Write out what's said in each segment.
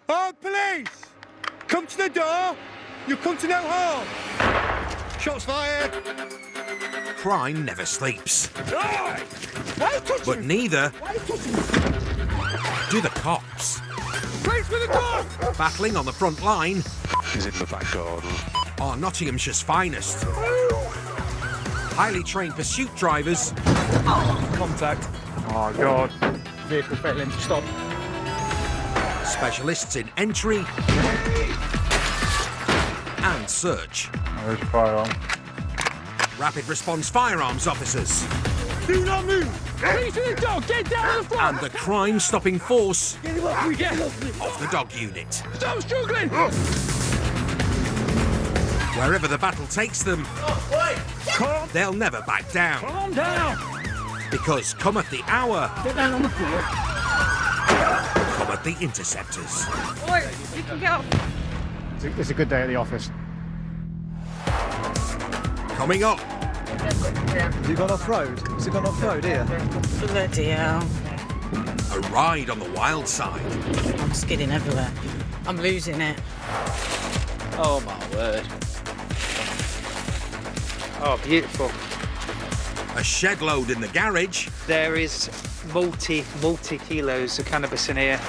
Oh, police! Come to the door! You come to no harm! Shots fired! Crime never sleeps. Why are you touching But me? neither Why are you touching me? do the cops. Police with the dog! Battling on the front line He's in the back garden. are Nottinghamshire's finest. Highly trained pursuit drivers Contact. Oh, God. Vehicle failing to stop. specialists in entry and search, There's a firearm. rapid response firearms officers, Do not move! Police with the dog! Get down on the floor! and the crime-stopping force Get him up! We get him up! of the dog unit. Stop struggling! Wherever the battle takes them, Calm, they'll never back down. calm down! Because cometh the hour, Get down on the floor. cometh the Interceptors. Oi, you can get off. It's a good day at the office. Coming up, Has it gone off-road? Has it gone off-road here? Bloody hell. a ride on the wild side, I'm skidding everywhere. I'm losing it. Oh my word. Oh, beautiful. a shed load in the garage, There is multi kilos of cannabis in here.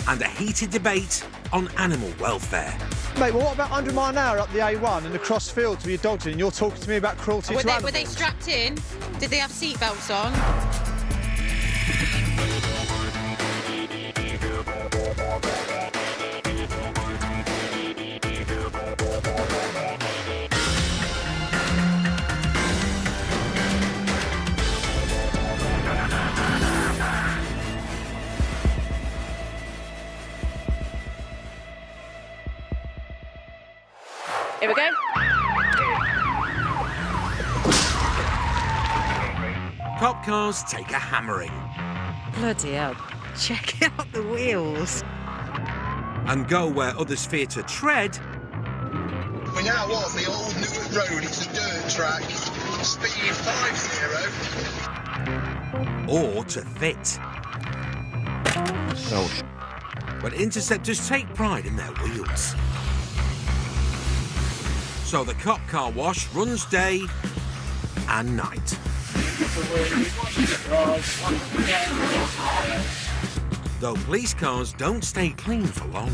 and a heated debate on animal welfare. Mate, well, what about 100 mile an hour up the A1 and across fields with your dogs in and you're talking to me about cruelty Were to they, animals? were they strapped in? Did they have seatbelts on? Here we go. Cop cars take a hammering Bloody hell. Check out the wheels. and go where others fear to tread, We're now on the old Newark Road. It's a dirt track. Speed 50. or to fit. Oh, But Interceptors take pride in their wheels. So the cop car wash runs day and night. Though police cars don't stay clean for long.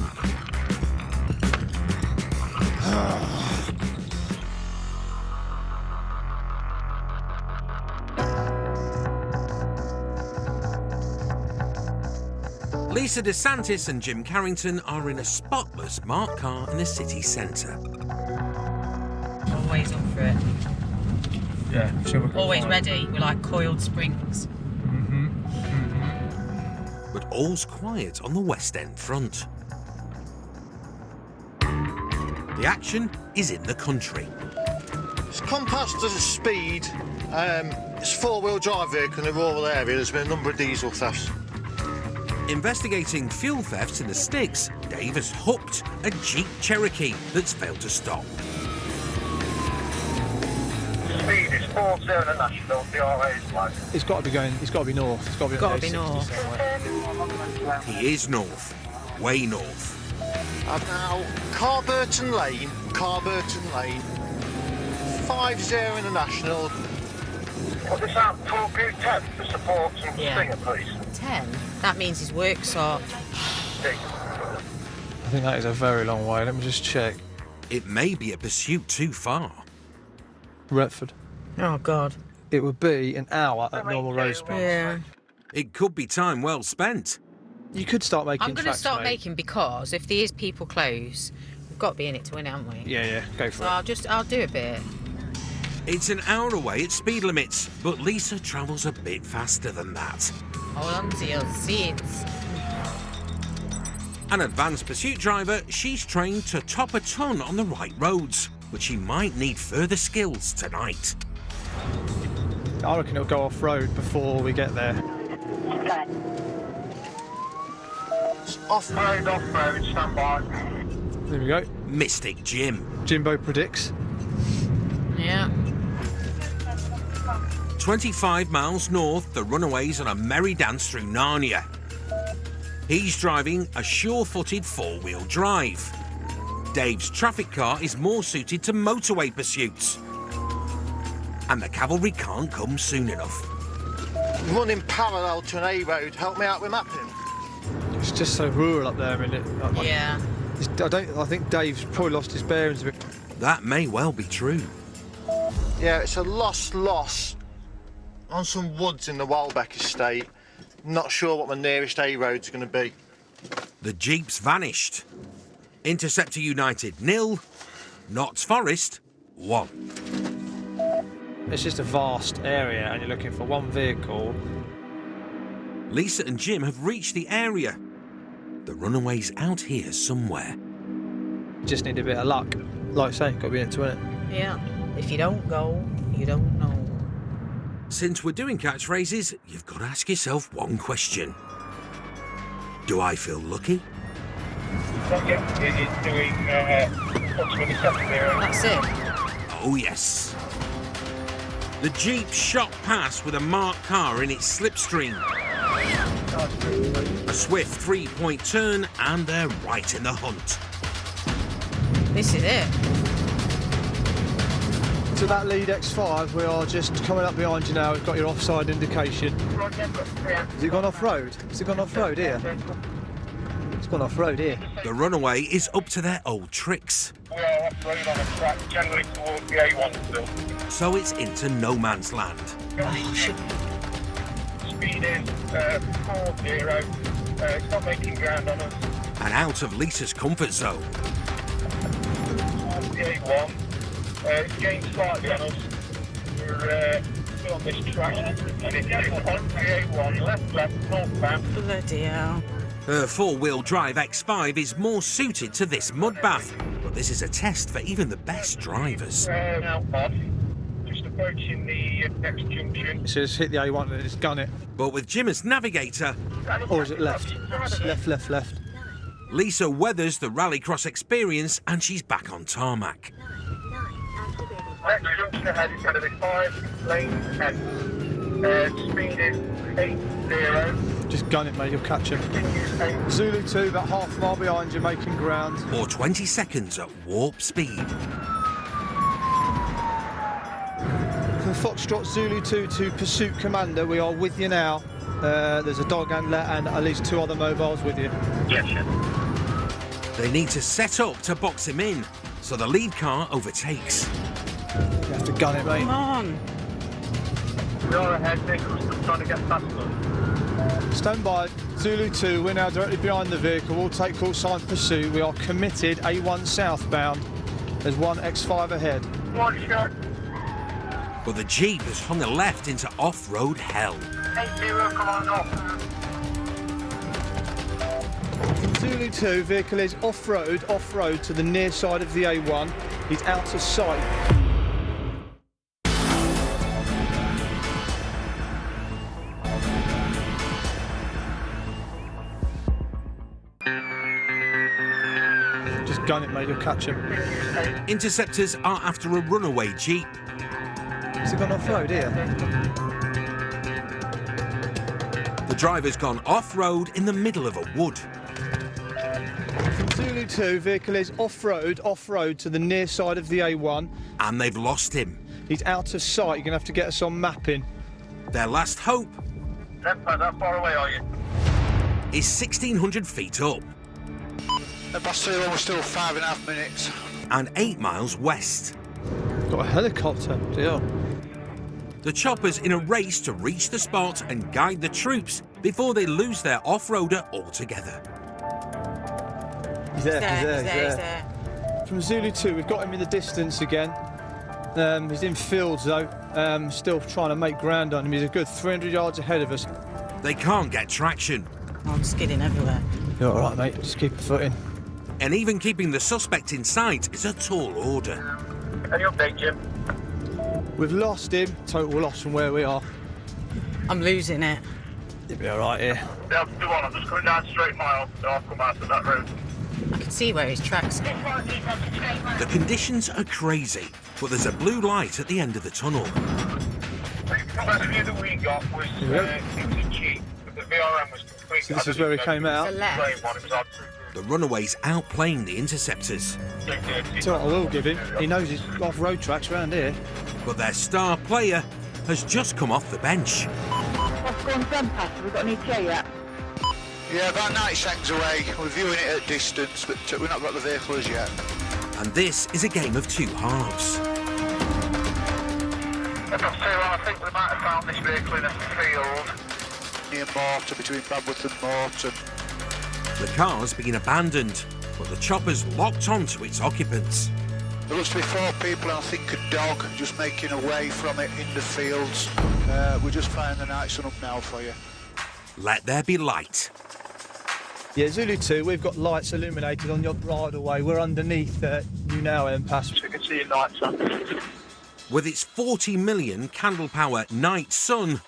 Lisa DeSantis and Jim Carrington are in a spotless marked car in the city centre. Always up for it. Yeah, sure we can Always find- ready. We're like coiled springs. But all's quiet on the West End front. The action is in the country. It's come past at a speed. It's a four-wheel drive vehicle in a rural area. There's been a number of diesel thefts. Investigating fuel thefts in the sticks, Dave has hooked a Jeep Cherokee that's failed to stop. Speed is 40 and a national. The RA is like. It's got to be going. It's got to be north. It's got to be, Gotta on be A60 north. somewhere. He is north, way north. I'm now Carburton Lane. 50 in the national. Put this out 12Q10 for support and Yeah. stinger, please. 10? That means his work's up. I think that is a very long way. Let me just check. It may be a pursuit too far. Retford. Oh, God. It would be an hour at normal road speed. Yeah. It could be time well spent. You could start making I'm going to tracks, start mate. making, because if there is people close, we've got to be in it to win, haven't we? Yeah, go for So I'll do a bit. It's an hour away at speed limits, but Lisa travels a bit faster than that. Hold on to your seats. An advanced pursuit driver, she's trained to top a ton on the right roads, but she might need further skills tonight. it. I reckon it'll go off-road before we get there. It's off-road, stand by. There we go. Mystic Jim. Jimbo predicts. Yeah. 25 miles north, the runaways on a merry dance through Narnia. He's driving a sure-footed four-wheel drive. Dave's traffic car is more suited to motorway pursuits. And the cavalry can't come soon enough. Running parallel to an A road, help me out with mapping. It's just so rural up there, isn't it? Yeah. I think Dave's probably lost his bearings a bit. That may well be true. Yeah, it's a lost on some woods in the Wildbeck estate. Not sure what my nearest A road's going to be. The Jeep's vanished. Interceptor United 0, Notts Forest 1. It's just a vast area and you're looking for one vehicle. Lisa and Jim have reached the area. The runaway's out here somewhere. You just need a bit of luck. Like I say, got to be into it. Yeah. If you don't go, you don't know. Since we're doing catchphrases, you've got to ask yourself one question. Do I feel lucky? That's it. Oh yes. The Jeep shot past with a marked car in its slipstream. A swift three-point turn and they're right in the hunt. This is it. To that lead X5, we are just coming up behind you now. We've got your offside indication. Has it gone off-road? Has it gone off-road here? It's gone off-road here. The runaway is up to their old tricks. We are off-road on a track, generally towards the A1 still. So it's into no man's land. Speed is 40. It's not making ground on us. And out of Lisa's comfort zone. Towards the A1. It's gained slightly on us. We're still on this track. And it's on the A1, left, northbound. Bloody hell. Her four-wheel drive X5 is more suited to this mud bath, but this is a test for even the best drivers. Now off. Just approaching the next junction. It says hit the A1 and it's gun it. But with Jim as navigator, Or is it left? Left. Lisa weathers the rallycross experience and she's back on tarmac. Next junction ahead is going to be 5 lanes 10. Speed is 80. Just gun it, mate, you'll catch him. Zulu 2, about half a mile behind you, making ground. Or 20 seconds at warp speed. From Foxtrot Zulu 2 to Pursuit Commander, we are with you now. There's a dog handler and at least 2 other mobiles with you. Yes, sir. They need to set up to box him in, so the lead car overtakes. You have to gun it, mate. Come on. We are ahead, vehicle's still trying to get past us. Stand by, Zulu 2, we're now directly behind the vehicle. We'll take call sign pursuit. We are committed, A1 southbound. There's one X5 ahead. One shot. But the Jeep has hung a left into off-road hell. 80, come on off. Zulu 2, vehicle is off-road to the near side of the A1. He's out of sight. Just gun it, mate, you'll catch him. Interceptors are after a runaway Jeep. Has it gone off-road here? The driver's gone off-road in the middle of a wood. Zulu 2, vehicle is off-road to the near side of the A1. And they've lost him. He's out of sight, you're going to have to get us on mapping. Their last hope How far away are you? is 1,600 feet up The bus was still 5.5 minutes. and 8 miles west. Got a helicopter, deal. The chopper's in a race to reach the spot and guide the troops before they lose their off-roader altogether. He's He's there. there. From Zulu 2, we've got him in the distance again. He's in fields though, still trying to make ground on him. He's a good 300 yards ahead of us. They can't get traction. Oh, I'm skidding everywhere. You're all right, mate, just keep your foot in. And even keeping the suspect in sight is a tall order. Any update, Jim? We've lost him, total loss from where we are. I'm losing it. You'll be all right here. Yeah, do on. I'm just coming down straight mile, so I'll come out of that road. I can see where his tracks go. The conditions are crazy, but there's a blue light at the end of the tunnel. The first view that we got was it was a Jeep, but the VRM was completely So this is where we came out. The runaways outplaying the interceptors. That's what I will give him. He knows his off-road tracks around here. But their star player has just come off the bench. What's going on, Grandpa? Have we got any chair yet? Yeah, about 90 seconds away. We're viewing it at distance, but we've not got the vehicle as yet. And this is a game of two halves. I think we might have found this vehicle in a field. Near Morton, between Babworth and Morton. The car's been abandoned, but the chopper's locked onto its occupants. There looks to be 4 people and I think a dog just making away from it in the fields. We're just firing the night sun up now for you. Let there be light. Yeah, Zulu 2, we've got lights illuminated on your bridleway. We're underneath you now, Pass. You can see your lights on. With its 40 million candle power night sun,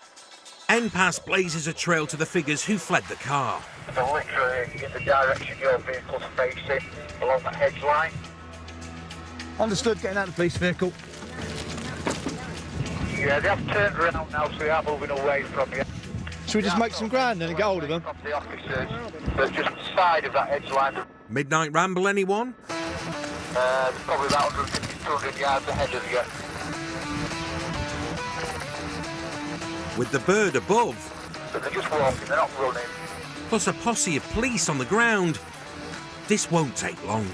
NPAS blazes a trail to the figures who fled the car. They're literally in the direction your vehicle's facing, along the hedge line. Understood, getting out of the police vehicle. Yeah, they have turned around now, so they are moving away from you. Should we just make some ground then and get hold of them? From the officers, they're just side of that edge line. Midnight ramble, anyone? Probably about 150, 200 yards ahead of you. With the bird above, But they're just walking, they're not running. plus a posse of police on the ground, this won't take long.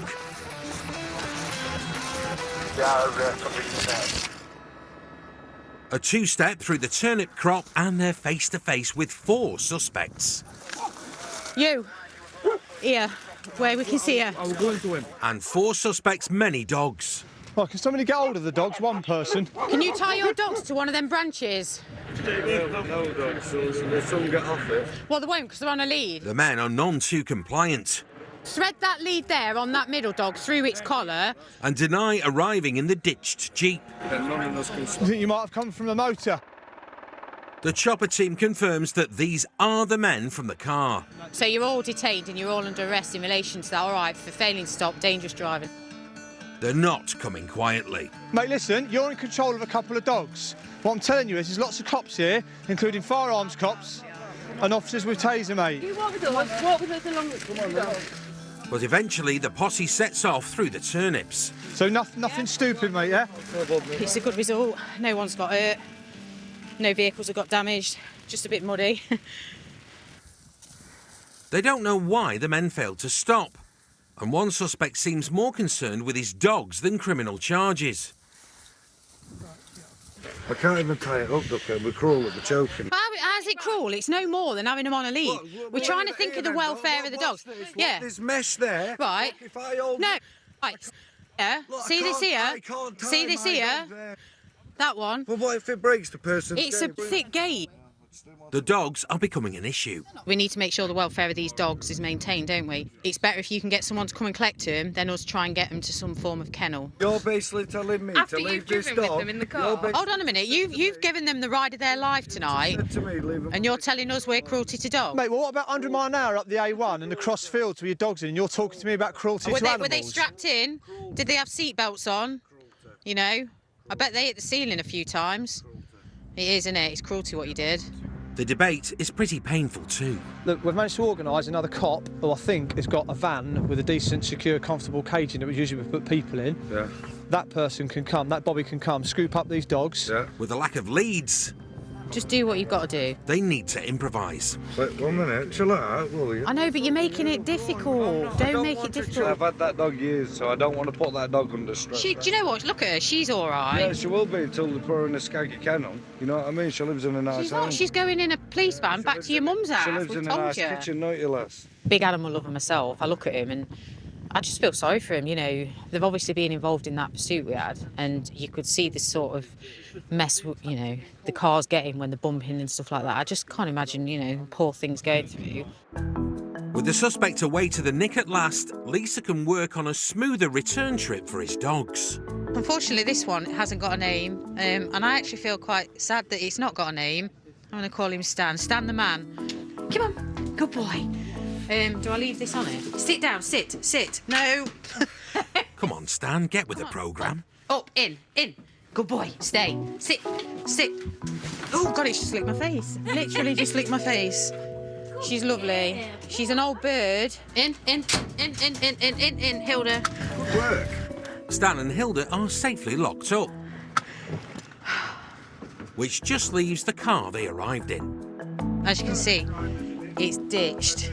They are convinced. A two-step through the turnip crop and they're face-to-face with 4 suspects. You. Here, where we can see her. I will go into him. And 4 suspects, many dogs. Right, can somebody get hold of the dogs? One person. Can you tie your dogs to one of them branches? No, dogs, so the sun get off it. Well, they won't because they're on a lead. The men are none too compliant Thread that lead there on that middle dog through its collar. and deny arriving in the ditched Jeep. Then none of us can You think you might have come from the motor? The chopper team confirms that these are the men from the car. So you're all detained and you're all under arrest in relation to that, all right, for failing to stop dangerous driving. They're not coming quietly. Mate, listen, you're in control of a couple of dogs. What I'm telling you is there's lots of cops here, including firearms cops and officers with taser, mate. Walk with us along the... But eventually the posse sets off through the turnips. So nothing stupid, mate, yeah? It's a good result. No one's got hurt. No vehicles have got damaged. Just a bit muddy. They don't know why the men failed to stop. And one suspect seems more concerned with his dogs than criminal charges. I can't even tie it up, Ducker. We're cruel at the choking. How's it cruel? It's no more than having them on a lead. We're trying to think of the welfare of the dogs. Yeah. There's mesh there. Right. Look, if I hold No. Right. Yeah. Look, See this here? See this here? That one. Well, what if it breaks the person's It's a thick gate. The dogs are becoming an issue. We need to make sure the welfare of these dogs is maintained, don't we? It's better if you can get someone to come and collect them than us try and get them to some form of kennel. You're basically telling me After to you've leave this driven with dog. them in the car. Hold on a minute. You've given them the ride of their life tonight, Said to me, leave them. and you're telling us we're cruelty to dogs. Mate, well, what about 100 mile an hour up the A1 and across fields with your dogs in and you're talking to me about cruelty to animals? Were they strapped in? Did they have seat belts on? You know, I bet they hit the ceiling a few times. It is, isn't it? It's cruelty what you did. The debate is pretty painful too. Look, we've managed to organise another cop who I think has got a van with a decent, secure, comfortable caging that we usually would put people in. Yeah. That person can come, that Bobby can come, scoop up these dogs. Yeah. With a lack of leads, Just do what you've got to do. they need to improvise. Wait 1 minute. Chill out, will you? I know, but you're making it difficult. Don't make it difficult. I've had that dog years, so I don't want to put that dog under stress. Do you know what? Look at her. She's all right. Yeah, she will be until they put her in a skaggy kennel. You know what I mean? She lives in a nice She's home. not. She's going in a police van back to your mum's house. She lives We've in a told nice you. kitchen, don't you, lass? Big animal lover myself. I look at him and I just feel sorry for him. You know, they've obviously been involved in that pursuit we had, and you could see this sort of mess, you know, the cars getting when they're bumping and stuff like that. I just can't imagine, you know, poor things going through. With the suspect away to the nick at last, Lisa can work on a smoother return trip for his dogs. Unfortunately, this one hasn't got a name, and I actually feel quite sad that it's not got a name. I'm going to call him Stan. Stan the man. Come on, good boy. Do I leave this on it? Sit down, sit. No. Come on, Stan, get with the programme. Up, in. Good boy, stay. Sit. Oh, God, it's just licked my face. Literally just licked my face. She's lovely. She's an old bird. In, Hilda. Good work. Stan and Hilda are safely locked up, which just leaves the car they arrived in. As you can see, it's ditched.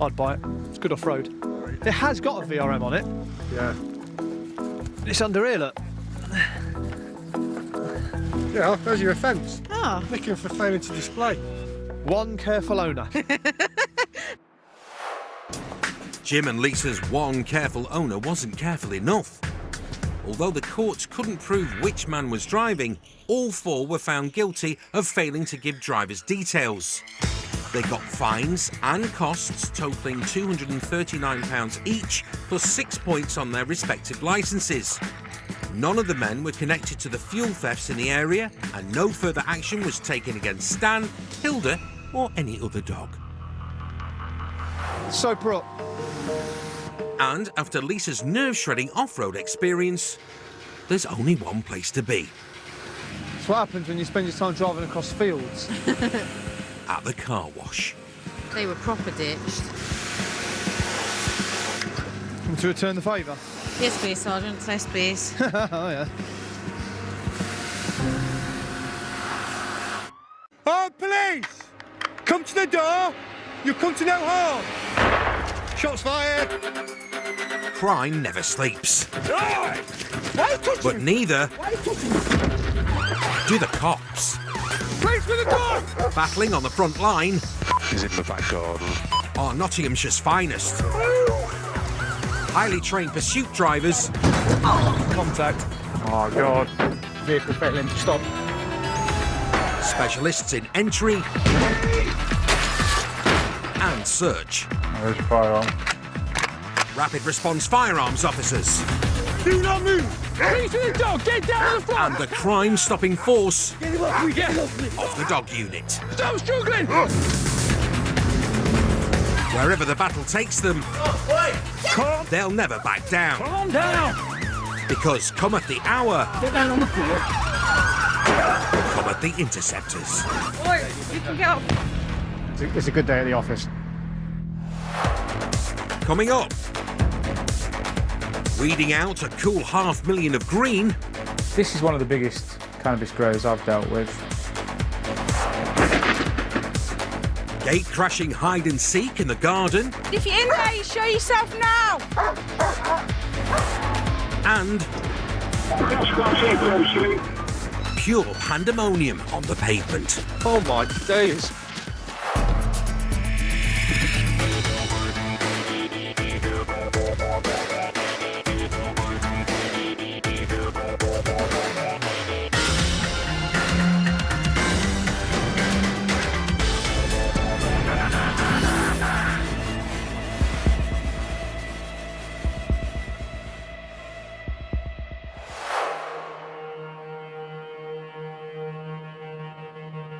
I'd buy it. It's good off-road. It has got a VRM on it. Yeah. It's under here, look. Yeah, there's your offence. Ah. Looking for failing to display. One careful owner. Jim and Lisa's one careful owner wasn't careful enough. Although the courts couldn't prove which man was driving, all four were found guilty of failing to give drivers details. They got fines and costs totalling £239 each, plus 6 points on their respective licences. None of the men were connected to the fuel thefts in the area, and no further action was taken against Stan, Hilda, or any other dog. Soper up. And after Lisa's nerve-shredding off-road experience, there's only one place to be. That's what happens when you spend your time driving across fields. At the car wash. They were proper ditched. Want to return the favour? Yes, please, Sergeant. Yes, please. Oh, yeah. Oh, police! Come to the door! You come to no harm! Shots fired! Crime never sleeps. Why touch But neither do the cops. Police with the dog! Battling on the front line He's in the back garden. are Nottinghamshire's finest. Highly trained pursuit drivers Contact. Oh, God. Vehicle failing to stop. specialists in entry and search, There's a firearm. rapid response firearms officers, Do not move! Police with the dog! Get down on the floor! and the crime-stopping force Get him off me! Get him off me! of the dog unit. Stop struggling! Wherever the battle takes them, Calm, they'll never back down. calm down! Because cometh the hour, Get down on the floor. cometh the Interceptors. Oi, you can get up. It's a good day at the office. Coming up, weeding out a cool 500,000 of green, This is one of the biggest cannabis growers I've dealt with. gate-crashing hide-and-seek in the garden, If you're in there, you show yourself now. and pure pandemonium on the pavement. Oh my days.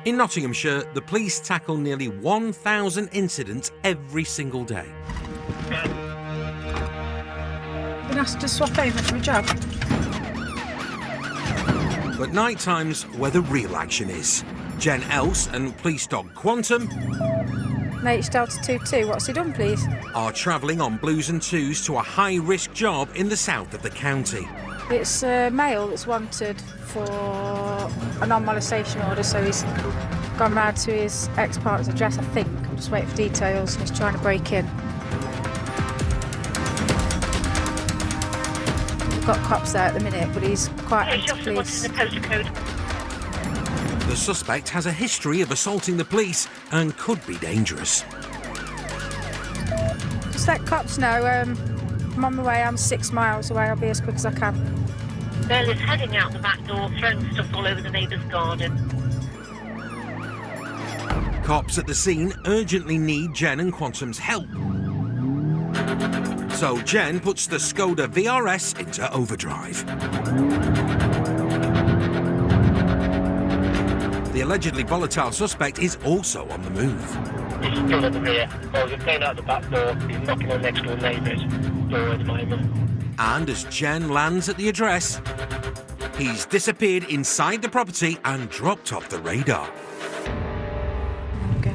In Nottinghamshire, the police tackle nearly 1,000 incidents every single day. Been asked to swap over for a job. But night time's where the real action is. Jen Else and police dog Quantum H Delta 22, what's he done, please? are travelling on blues and twos to a high-risk job in the south of the county. It's a male that's wanted for a non-molestation order, so he's gone round to his ex-partner's address, I think. I'm just waiting for details, and he's trying to break in. We've got cops there at the minute, but he's quite anti-police. The suspect has a history of assaulting the police and could be dangerous. Just let cops know, I'm on my way, I'm 6 miles away, I'll be as quick as I can. Belle is heading out the back door, throwing stuff all over the neighbour's garden. Cops at the scene urgently need Jen and Quantum's help. So Jen puts the Skoda VRS into overdrive. The allegedly volatile suspect is also on the move. He's still at the rear. Well, he's playing out the back door. He's knocking on next door neighbour's door at the moment. And as Jen lands at the address, he's disappeared inside the property and dropped off the radar. Okay.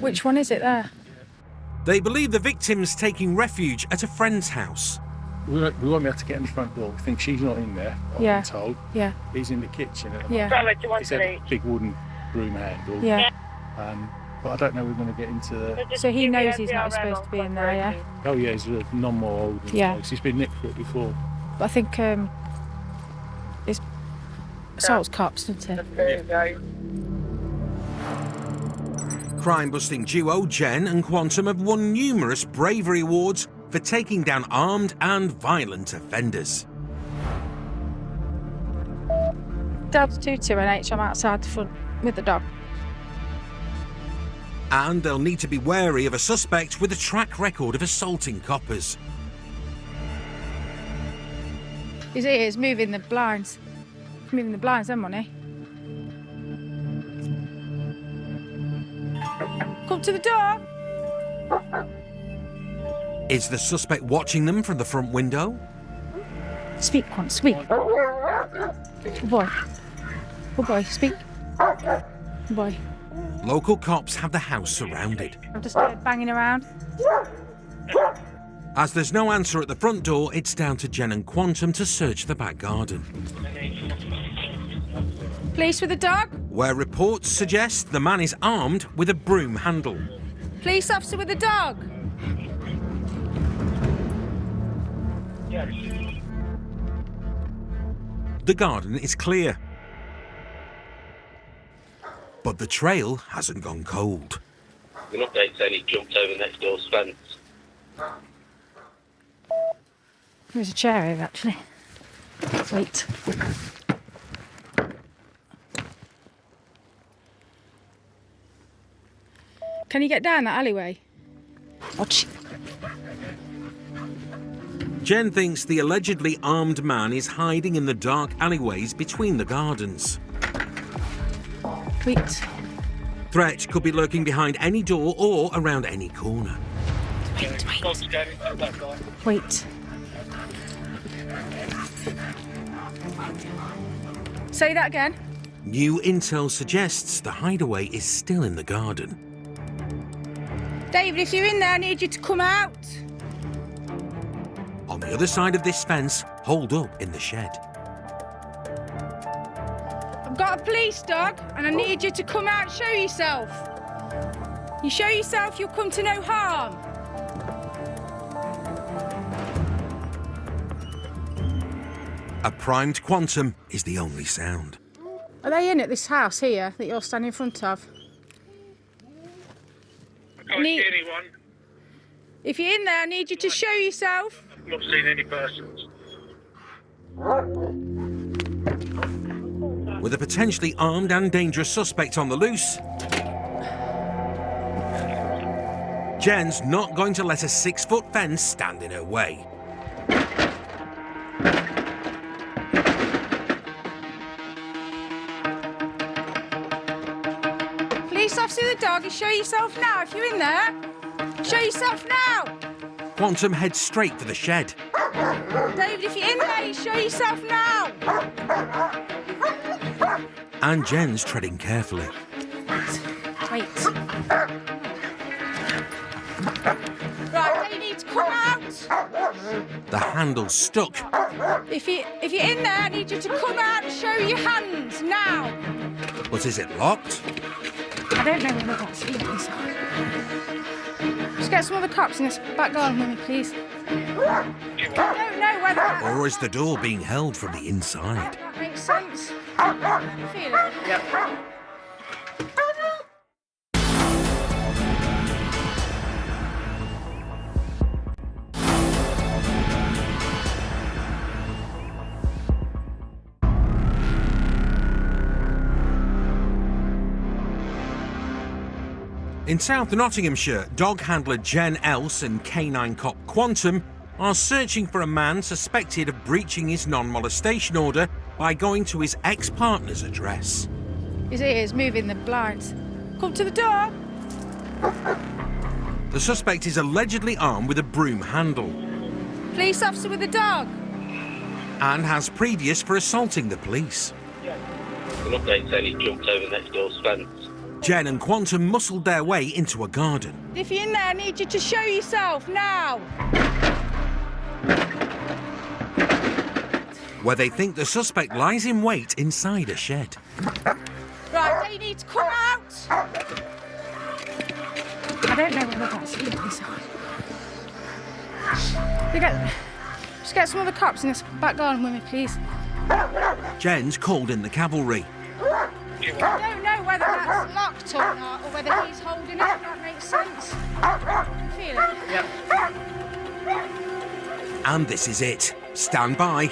Which one is it there? They believe the victim's taking refuge at a friend's house. We won't be able to get in the front door. We think she's not in there, I've Yeah. been told. Yeah. He's in the kitchen at the Yeah. moment. He's had a big wooden broom handle. Yeah. But I don't know we're going to get into the... So he knows he's not supposed to be in there, yeah? Oh yeah, he's a non-more old. Yeah. He's been nicked for it before. But I think it's assaults cops, isn't it? There you go. Crime-busting duo Jen and Quantum have won numerous bravery awards for taking down armed and violent offenders. Delta 22NH, I'm outside the front with the dog. And they'll need to be wary of a suspect with a track record of assaulting coppers. He's moving the blinds. He's moving the blinds, then, money. Come to the door. Is the suspect watching them from the front window? Speak, Quan, speak. Good boy. Good boy, speak. Good boy. Local cops have the house surrounded. I've just heard banging around. As there's no answer at the front door, it's down to Jen and Quantum to search the back garden, Police with the dog. where reports suggest the man is armed with a broom handle. Police officer with the dog. The garden is clear. But the trail hasn't gone cold. An update saying he jumped over next door's fence. There's a chair here, actually. Wait. Can you get down that alleyway? Watch. Jen thinks the allegedly armed man is hiding in the dark alleyways between the gardens. Wait. Threat could be lurking behind any door or around any corner. Wait. Say that again. New intel suggests the hideaway is still in the garden. David, if you're in there, I need you to come out. On the other side of this fence, holed up in the shed. I've got a police dog, and I need you to come out and show yourself. You show yourself, you'll come to no harm. A primed Quantum is the only sound. Are they in at this house here that you're standing in front of? I can't see anyone. If you're in there, I need you to show yourself. Not seen any persons. With a potentially armed and dangerous suspect on the loose, Jen's not going to let a 6-foot fence stand in her way. Police officer with the dog, you show yourself now. If you're in there, show yourself now. Quantum heads straight for the shed. David, if you're in there, you show yourself now. And Jen's treading carefully. Wait. Right, you need to come out. The handle's stuck. If you're in there, I need you to come out and show your hands now. But is it locked? I don't know whether that's inside. Just get some other cops in this back garden with me, please. I don't know whether that Or is the door being held from the inside? makes sense. Feel it? Yep. In South Nottinghamshire, dog handler Jen Else and canine cop Quantum are searching for a man suspected of breaching his non-molestation order by going to his ex-partner's address. He's moving the blinds. Come to the door. The suspect is allegedly armed with a broom handle Police officer with the dog. and has previous for assaulting the police. An update saying he jumped over next door's fence. Jen and Quantum muscled their way into a garden. If you're in there, I need you to show yourself now. Where they think the suspect lies in wait inside a shed. Right, they need to come out. I don't know whether that's inside. Just get some other cops in this back garden with me, please. Jen's called in the cavalry. I don't know whether that's locked or not, or whether he's holding it, if that makes sense. Feel it? Yep. And this is it. Stand by.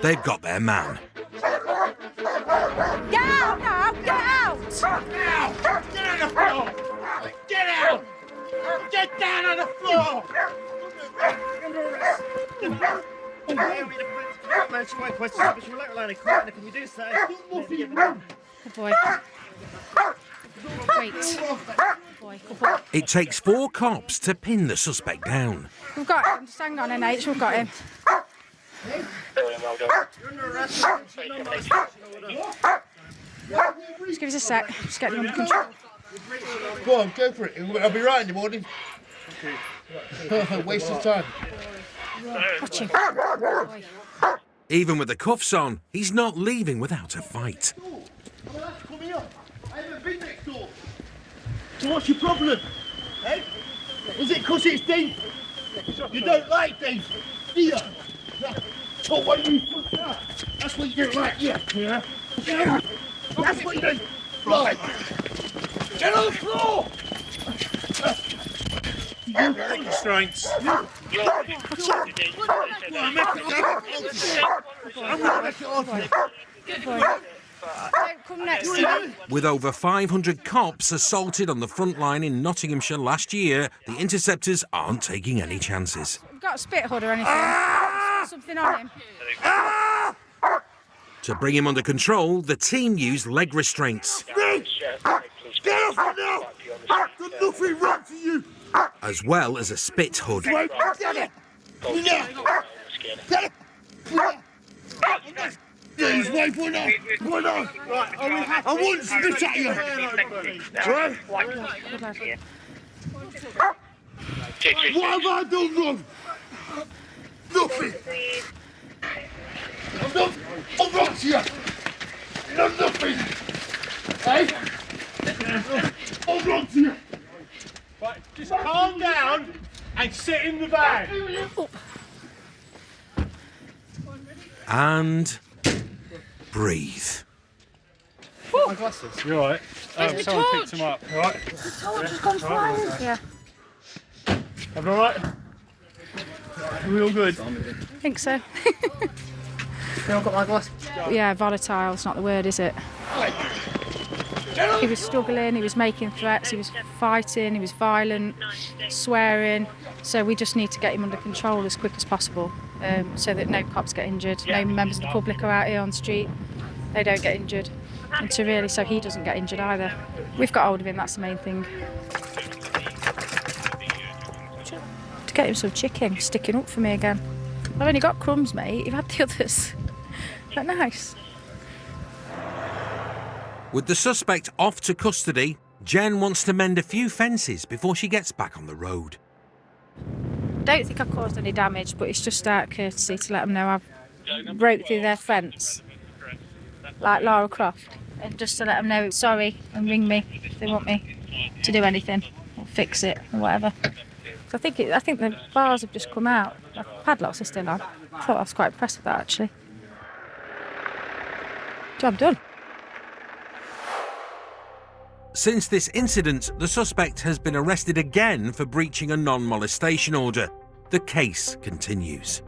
They've got their man. Get out now! Get out! Get on the floor! Get out! Get down on the floor! Good boy. Wait. Good boy. It takes 4 cops to pin the suspect down. We've got him. Just hang on in H. We've got him. Just give us a sec. Just get him under control. Go on, go for it. I'll be right in the morning. Waste of time. Watch him. Boy. Even with the cuffs on, he's not leaving without a fight. I haven't been next door. So what's your problem? Eh? Is it because it's deep? You don't like deep, do you? So what do you put that? That's what you don't like, yeah? That's what you do. Right. Get on the floor! Restraints. I'm going to make it on. Good boy. Don't come next to me. With over 500 cops assaulted on the front line in Nottinghamshire last year, the Interceptors aren't taking any chances. We've got a spit hood or anything. Something on him. To bring him under control, the team used leg restraints. Get off it now! There's nothing wrong to you! As well as a spit hood. Get it! Get it! His wife went on! Went on! I wouldn't spit at you! Right? What have I done wrong? Nothing! I'm wrong to you! No, nothing! Hey? I'm wrong to you! Right, just calm down and sit in the van. And breathe. My glasses. You alright? Someone picked them up. Alright? The torch has gone flying. Yeah. Everyone alright? Are we all good? I think so. I've got my glasses. Yeah, volatile. It's not the word, is it? He was struggling, he was making threats, he was fighting, he was violent, swearing. So we just need to get him under control as quick as possible, so that no cops get injured, no members of the public are out here on the street, they don't get injured. And so he doesn't get injured either. We've got hold of him, that's the main thing. To get him some chicken, sticking up for me again. I've only got crumbs, mate, you've had the others. Isn't that nice? With the suspect off to custody, Jen wants to mend a few fences before she gets back on the road. Don't think I've caused any damage, but it's just out of courtesy to let them know I've broke through their fence, like Lara Croft, and just to let them know sorry and ring me if they want me to do anything or fix it or whatever. So I think the bars have just come out. The padlocks are still on. I thought I was quite impressed with that actually. Job done. Since this incident, the suspect has been arrested again for breaching a non-molestation order. The case continues.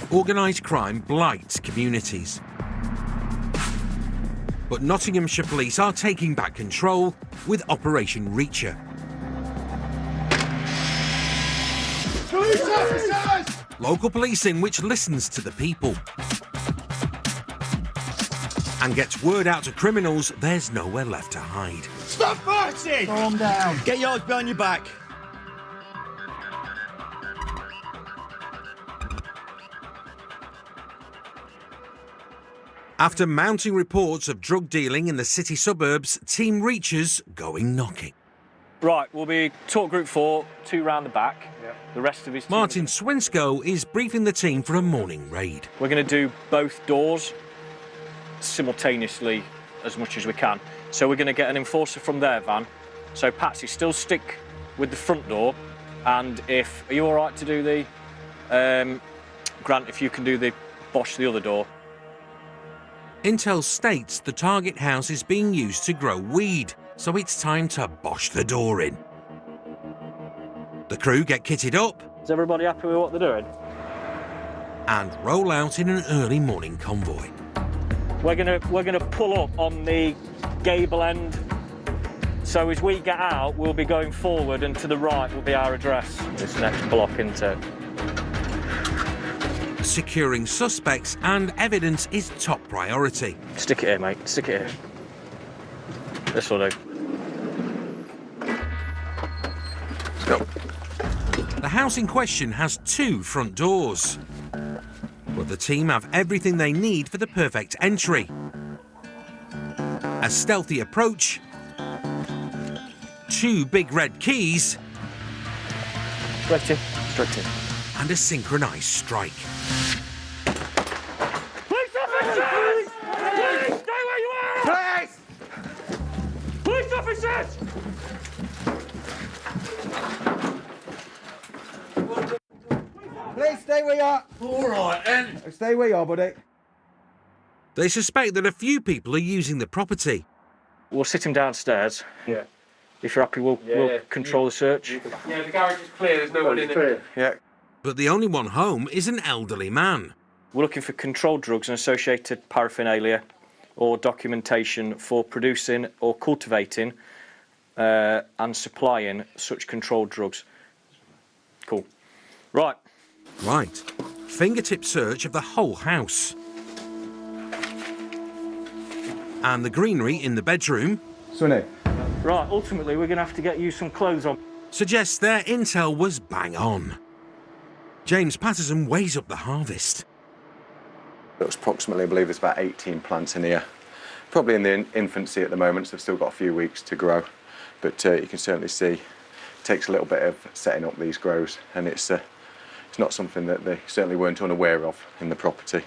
Organised crime blights communities. But Nottinghamshire police are taking back control with Operation Reacher. Police officers! Local policing which listens to the people and gets word out to criminals there's nowhere left to hide. Stop! Stop fighting! Calm down. Get yours behind your back. After mounting reports of drug dealing in the city suburbs, Team Reachers going knocking. Right, we'll be talk group 4, 2 round the back. The rest of his team. Martin Swinsko is briefing the team for a morning raid. We're going to do both doors simultaneously as much as we can. So we're going to get an enforcer from their van. So Patsy, still stick with the front door. And are you all right to do the, Grant, if you can do the Bosch the other door. Intel states the target house is being used to grow weed, so it's time to Bosch the door in. The crew get kitted up. Is everybody happy with what they're doing? And roll out in an early morning convoy. We're gonna pull up on the gable end. So as we get out, we'll be going forward, and to the right will be our address. This next block, isn't it? Securing suspects and evidence is top priority. Stick it here, mate. Stick it here. This will do. Let's go. The house in question has 2 front doors. Will the team have everything they need for the perfect entry? A stealthy approach, 2 big red keys, Straight in. and a synchronised strike. Police officers! Please stay where you are! Please! Police officers! Please stay where you are. All right, then. Stay where you are, buddy. They suspect that a few people are using the property. We'll sit him downstairs. Yeah. If you're happy, we'll control the search. Yeah, the garage is clear, there's no one in it. Yeah. But the only one home is an elderly man. We're looking for controlled drugs and associated paraphernalia or documentation for producing or cultivating and supplying such controlled drugs. Cool. Right. Right. Fingertip search of the whole house. And the greenery in the bedroom. Sonny. Right, ultimately, we're going to have to get you some clothes on. Suggests their intel was bang on. James Patterson weighs up the harvest. Looks approximately, I believe, there's about 18 plants in here. Probably in the infancy at the moment, so they've still got a few weeks to grow. But you can certainly see it takes a little bit of setting up these grows, and it's not something that they certainly weren't unaware of in the property.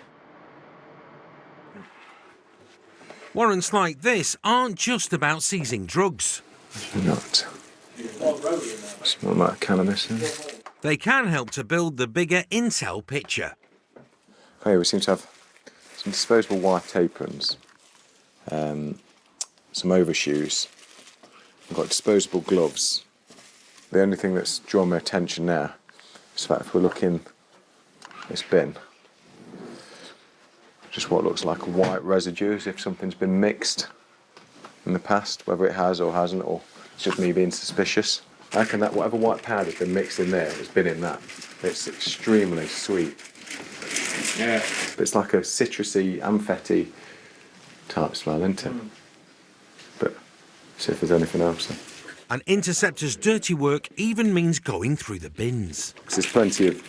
Warrants like this aren't just about seizing drugs. Not. Smell like cannabis. They can help to build the bigger intel picture. Okay, we seem to have some disposable white aprons, some overshoes. We've got disposable gloves. The only thing that's drawn my attention now is that if we look in this bin, just what looks like white residue, as if something's been mixed in the past, whether it has or hasn't, or it's just me being suspicious. I reckon that whatever white powder's been mixed in there has been in that. It's extremely sweet. Yeah. But it's like a citrusy, amphetti type smell, isn't it? But see if there's anything else then. And Interceptor's dirty work even means going through the bins. There's plenty of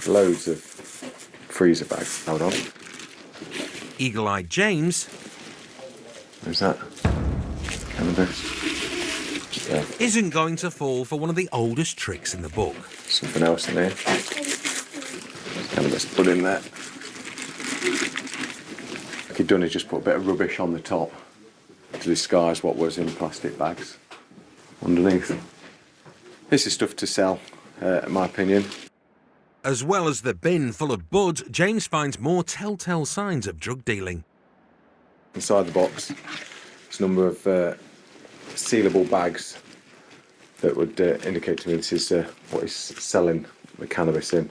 loads of freezer bags. Hold on. Eagle-eyed James. Where's that? Cannabis. Yeah. Isn't going to fall for one of the oldest tricks in the book. Something else in there. Cannabis put in there. What he'd done is just put a bit of rubbish on the top to disguise what was in plastic bags underneath. This is stuff to sell, in my opinion. As well as the bin full of bud, James finds more telltale signs of drug dealing. Inside the box, there's a number of sealable bags that would indicate to me this is what he's selling the cannabis in.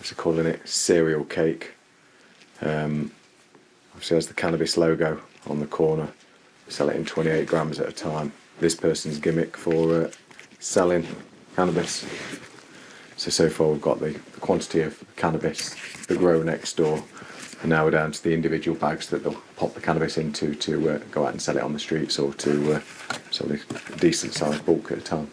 They're calling it cereal cake. Obviously has the cannabis logo on the corner. Sell it in 28 grams at a time. This person's gimmick for selling cannabis. So far we've got the quantity of cannabis, the grow next door, And now we're down to the individual bags that they'll pop the cannabis into to go out and sell it on the streets, or to sell a decent sized bulk at a time.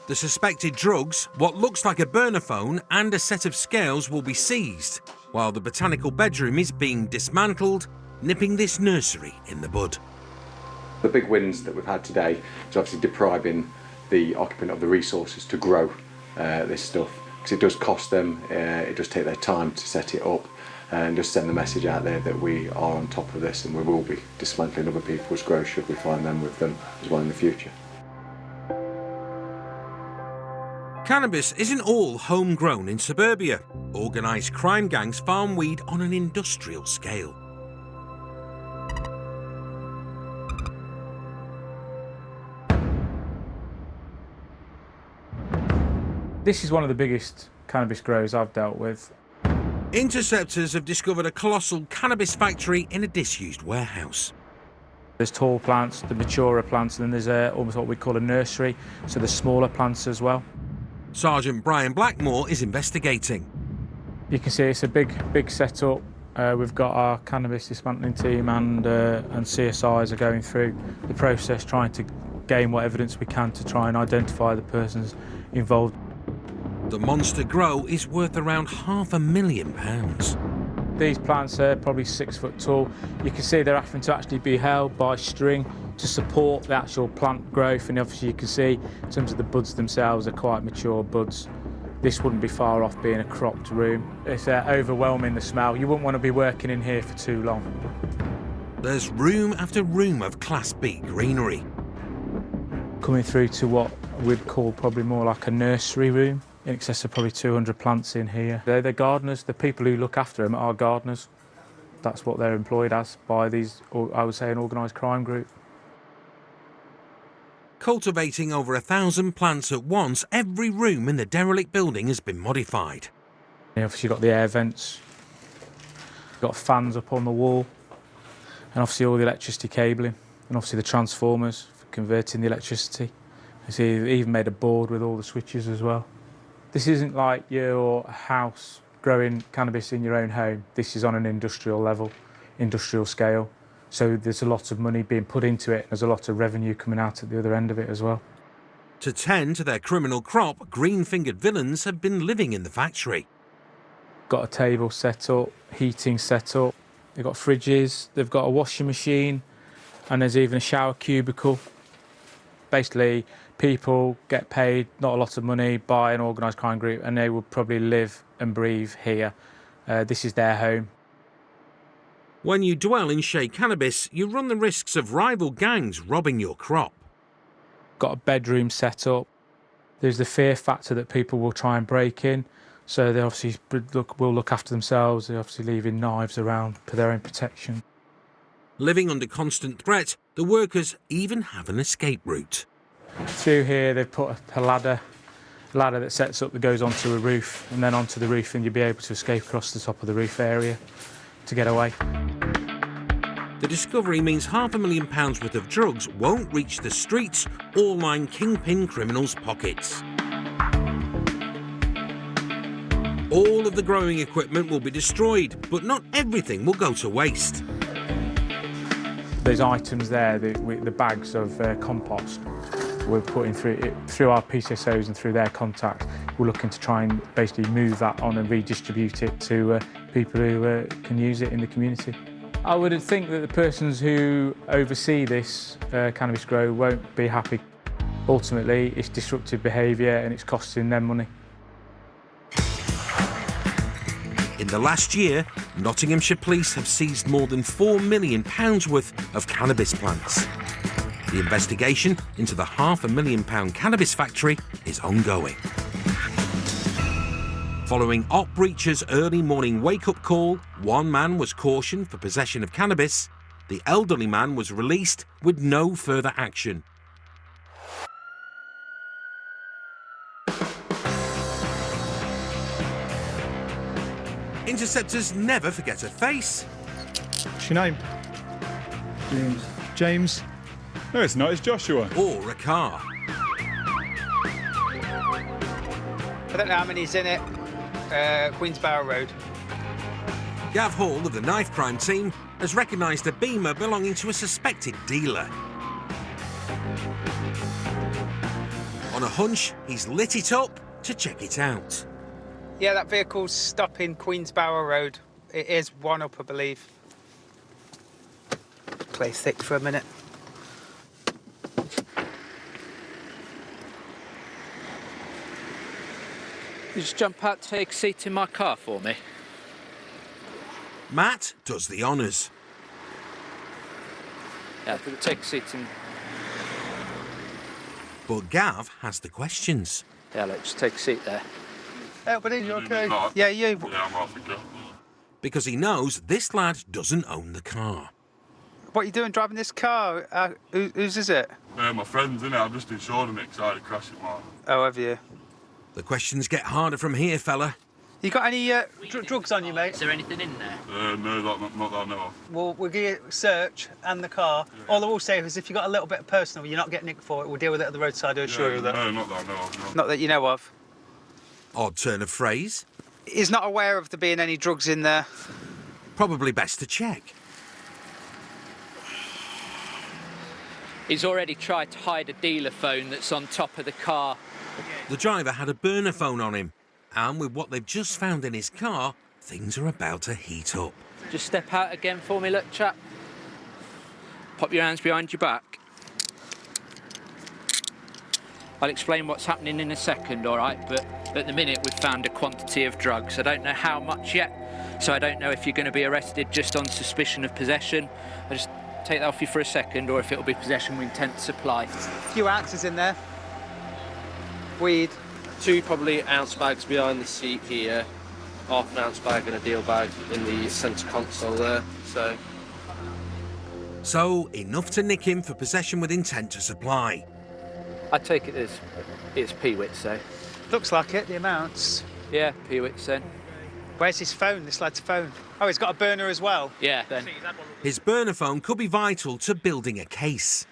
The suspected drugs, what looks like a burner phone and a set of scales, will be seized, while the botanical bedroom is being dismantled, nipping this nursery in the bud. The big wins that we've had today is obviously depriving the occupant of the resources to grow this stuff, because it does cost them, it does take their time to set it up, and just send the message out there that we are on top of this, and we will be dismantling other people's grow should we find them with them as well in the future. Cannabis isn't all homegrown in suburbia. Organised crime gangs farm weed on an industrial scale. This is one of the biggest cannabis grows I've dealt with. Interceptors have discovered a colossal cannabis factory in a disused warehouse. There's tall plants, the maturer plants, and then there's almost what we call a nursery, so there's smaller plants as well. Sergeant Brian Blackmore is investigating. You can see it's a big setup. We've got our cannabis dismantling team and CSIs are going through the process, trying to gain what evidence we can to try and identify the persons involved. The monster grow is worth around £500,000. These plants are probably 6 foot tall. You can see they're having to actually be held by string to support the actual plant growth, and obviously you can see in terms of the buds themselves are quite mature buds. This wouldn't be far off being a cropped room. It's overwhelming, the smell. You wouldn't want to be working in here for too long. There's room after room of Class B greenery. Coming through to what we'd call probably more like a nursery room. In excess of probably 200 plants in here. They're the gardeners, the people who look after them are gardeners. That's what they're employed as by these, I would say, an organised crime group. Cultivating over 1,000 plants at once, every room in the derelict building has been modified. Obviously you've got the air vents, you've got fans up on the wall, and obviously all the electricity cabling, and obviously the transformers for converting the electricity. You see, they've even made a board with all the switches as well. This isn't like your house growing cannabis in your own home. This is on an industrial level, industrial scale. So there's a lot of money being put into it. There's a lot of revenue coming out at the other end of it as well. To tend to their criminal crop, green-fingered villains have been living in the factory. Got a table set up, heating set up. They've got fridges, they've got a washing machine, and there's even a shower cubicle. Basically, people get paid not a lot of money by an organised crime group, and they will probably live and breathe here. This is their home. When you dwell in Shea Cannabis, you run the risks of rival gangs robbing your crop. Got a bedroom set up. There's the fear factor that people will try and break in, so they obviously will look after themselves. They're obviously leaving knives around for their own protection. Living under constant threat, the workers even have an escape route. Through here they've put a ladder that sets up that goes onto a roof, and then onto the roof, and you'll be able to escape across the top of the roof area to get away. The discovery means £500,000 worth of drugs won't reach the streets or line kingpin criminals' pockets. All of the growing equipment will be destroyed, but not everything will go to waste. There's items there, the bags of compost. We're putting through our PCSOs and through their contacts. We're looking to try and basically move that on and redistribute it to people who can use it in the community. I would think that the persons who oversee this cannabis grow won't be happy. Ultimately, it's disruptive behaviour and it's costing them money. In the last year, Nottinghamshire Police have seized more than £4 million worth of cannabis plants. The investigation into the £500,000 cannabis factory is ongoing. Following Op Breacher's early morning wake-up call, one man was cautioned for possession of cannabis. The elderly man was released with no further action. Interceptors never forget a face. What's your name? James. James? No, it's not. It's Joshua. Or a car. I don't know how many's in it. Queensbarrow Road. Gav Hall of the knife crime team has recognised a Beamer belonging to a suspected dealer. On a hunch, he's lit it up to check it out. Yeah, that vehicle's stopping Queensbarrow Road. It is one up, I believe. Play thick for a minute. You just jump out, take a seat in my car for me. Matt does the honours. Yeah, take a seat in. But Gav has the questions. Yeah, let's just take a seat there. Hey, buddy, you okay? Yeah, you. Yeah, I'm off again. Because he knows this lad doesn't own the car. What are you doing driving this car? Whose is it? My friend's in it. I've just insured him because I had a crash at mine. Oh, have you? The questions get harder from here, fella. You got any drugs on you, mate? Is there anything in there? No, not that I know of. Well, we'll give you a search and the car. Yeah. All I will say is if you've got a little bit of personal, you're not getting nicked for it. We'll deal with it at the roadside, I assure you that. No, not that I know of. No. Not that you know of. Odd turn of phrase. He's not aware of there being any drugs in there. Probably best to check. He's already tried to hide a dealer phone that's on top of the car. The driver had a burner phone on him. And with what they've just found in his car, things are about to heat up. Just step out again for me, look, chap. Pop your hands behind your back. I'll explain what's happening in a second, all right? But at the minute, we've found a quantity of drugs. I don't know how much yet, so I don't know if you're going to be arrested just on suspicion of possession. I'll just take that off you for a second, or if it'll be possession with intent to supply. A few ounces in there. Weed. 2 probably ounce bags behind the seat here, half an ounce bag and a deal bag in the centre console there, So, enough to nick him for possession with intent to supply. I take it as it's peewits, though. Looks like it, the amounts. Yeah, peewits then. Where's his phone, this lad's phone? Oh, he's got a burner as well? Yeah, then. His burner phone could be vital to building a case.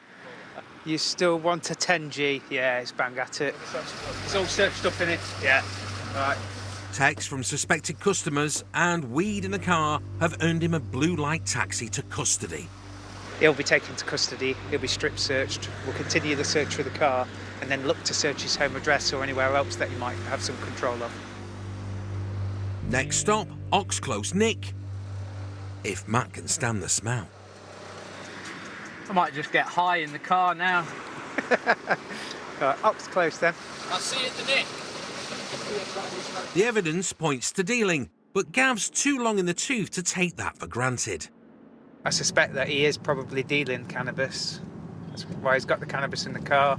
You still want a 10G? Yeah, it's bang at it. It's all searched up in it. Yeah. Right. Texts from suspected customers and weed in the car have earned him a blue light taxi to custody. He'll be taken to custody, he'll be strip searched. We'll continue the search of the car and then look to search his home address or anywhere else that he might have some control of. Next stop, Oxclose Nick. If Matt can stand the smell. I might just get high in the car now. Right, Oxclose then. I'll see you at the Nick. The evidence points to dealing, but Gav's too long in the tooth to take that for granted. I suspect that he is probably dealing cannabis. That's why he's got the cannabis in the car.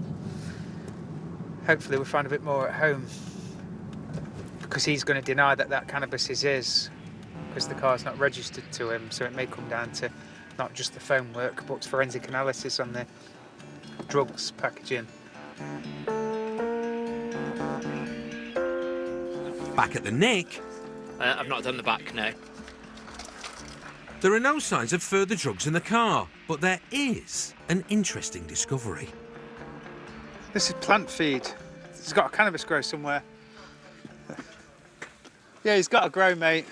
Hopefully we'll find a bit more at home. Because he's going to deny that that cannabis is his. Because the car's not registered to him, so it may come down to not just the phone work, but forensic analysis on the drugs packaging. Back at the Nick. I've not done the back, no. There are no signs of further drugs in the car, but there is an interesting discovery. This is plant feed. He's got a cannabis grow somewhere. Yeah, he's got a grow, mate.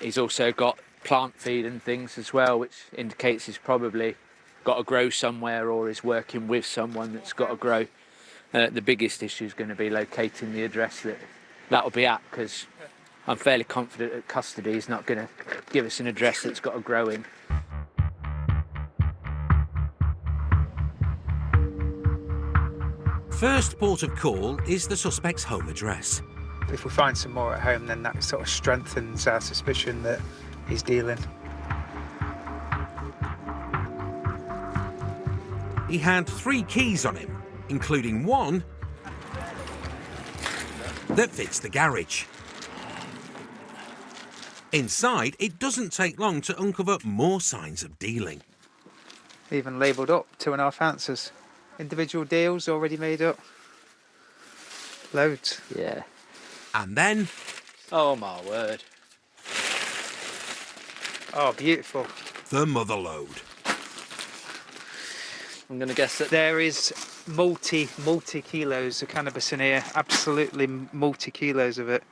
He's also got plant feed and things as well, which indicates he's probably got to grow somewhere or is working with someone that's got to grow. The biggest issue is going to be locating the address that'll be at, because I'm fairly confident that custody is not going to give us an address that's got to grow in. First port of call is the suspect's home address. If we find some more at home, then that sort of strengthens our suspicion that he's dealing. He had 3 keys on him, including one that fits the garage. Inside, it doesn't take long to uncover more signs of dealing. Even labelled up, 2.5 ounces. Individual deals already made up. Loads. Yeah. And then... Oh, my word. Oh, beautiful. The mother load. I'm going to guess that there is multi kilos of cannabis in here. Absolutely multi kilos of it.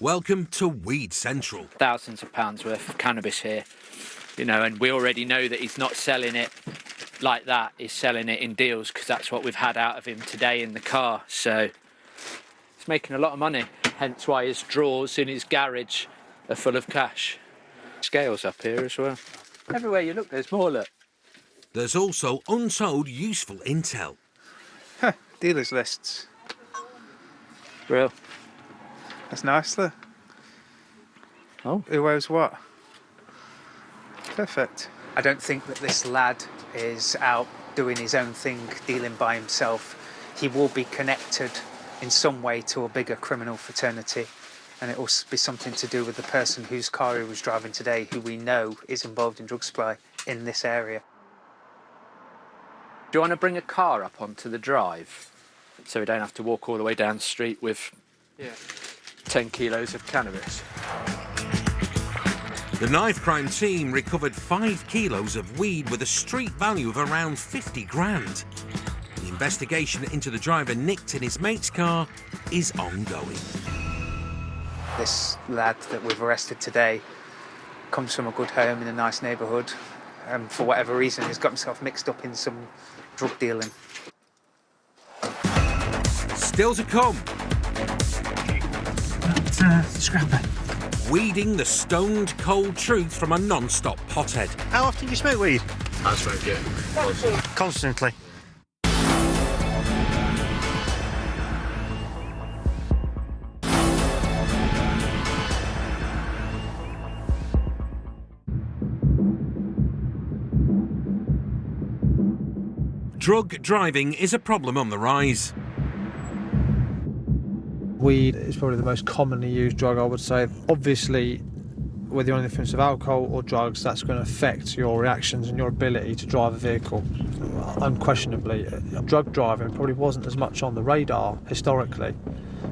Welcome to Weed Central. Thousands of pounds worth of cannabis here, you know, and we already know that he's not selling it like that. He's selling it in deals because that's what we've had out of him today in the car. So he's making a lot of money, hence why his drawers in his garage are full of cash. Scales up here as well. Everywhere you look, there's more, look. There's also untold useful intel. Dealers lists. Real. That's nice, look. Oh. Who owes what? Perfect. I don't think that this lad is out doing his own thing, dealing by himself. He will be connected in some way to a bigger criminal fraternity, and it will be something to do with the person whose car he was driving today, who we know is involved in drug supply in this area. Do you want to bring a car up onto the drive so we don't have to walk all the way down the street with 10 kilos of cannabis? The knife crime team recovered 5 kilos of weed with a street value of around 50 grand. The investigation into the driver nicked in his mate's car is ongoing. This lad that we've arrested today comes from a good home in a nice neighbourhood, and for whatever reason he's got himself mixed up in some drug dealing. Still to come. Scrapper. Weeding the stoned cold truth from a non-stop pothead. How often do you smoke weed? I smoke it. Constantly. Drug driving is a problem on the rise. Weed is probably the most commonly used drug, I would say. Obviously, whether you're under the influence of alcohol or drugs, that's going to affect your reactions and your ability to drive a vehicle. Unquestionably, drug driving probably wasn't as much on the radar historically.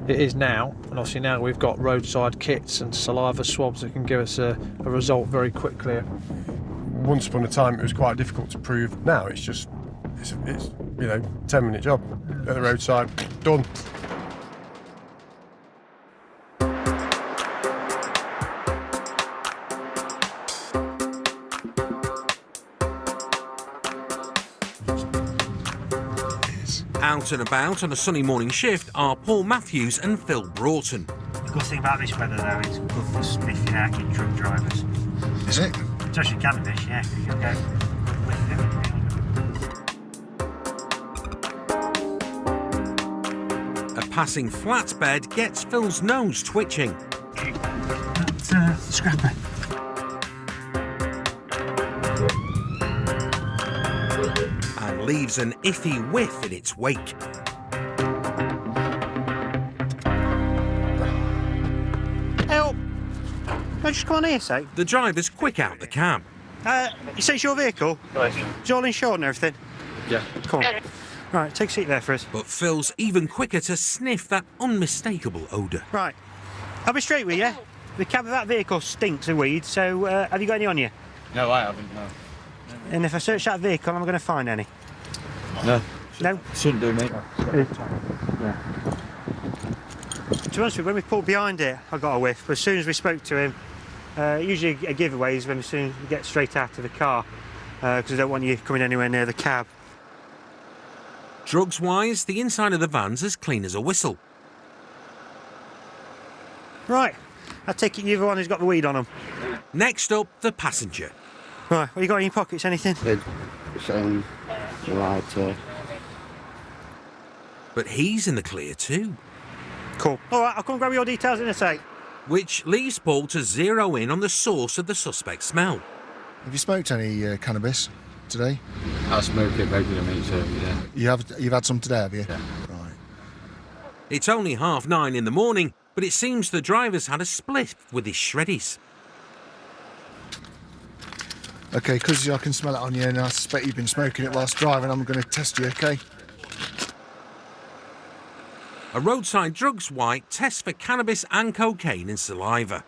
It is now, and obviously now we've got roadside kits and saliva swabs that can give us a result very quickly. Once upon a time, it was quite difficult to prove. Now it's just, it's 10-minute job at the roadside, done. Out and about on a sunny morning shift are Paul Matthews and Phil Broughton. The good thing about this weather, though, it's good for sniffing out your truck drivers. Is it? Especially cannabis, yeah. You can go with it. A passing flatbed gets Phil's nose twitching. Scrapper. And leaves an iffy whiff in its wake. Help! No, just come on here, say. The driver's quick out the cab. You say it's your vehicle? Right. Is it all insured and everything? Yeah. Come on. Right, take a seat there for us. But Phil's even quicker to sniff that unmistakable odour. Right. I'll be straight with you. The cab of that vehicle stinks of weed, so have you got any on you? No, I haven't, no. And if I search that vehicle, am I going to find any? No. No? Shouldn't do, mate. Yeah. To be honest with you, when we pulled behind it, I got a whiff. But as soon as we spoke to him, usually a giveaway is when as soon as you get straight out of the car, because I don't want you coming anywhere near the cab. Drugs-wise, the inside of the van's as clean as a whistle. Right. I take it you're the one who's got the weed on him. Next up, the passenger. Right, what you got in your pockets, anything? Right. But he's in the clear too. Cool. All right, I'll come grab your details in a sec. Which leaves Paul to zero in on the source of the suspect's smell. Have you smoked any cannabis today? I smoke it regularly, so yeah. You've had some today, have you? Yeah. Right. It's only 9:30 in the morning, but it seems the driver's had a spliff with his shreddies. Okay, because I can smell it on you and I suspect you've been smoking it whilst driving, I'm going to test you, okay? A roadside drugs white tests for cannabis and cocaine in saliva.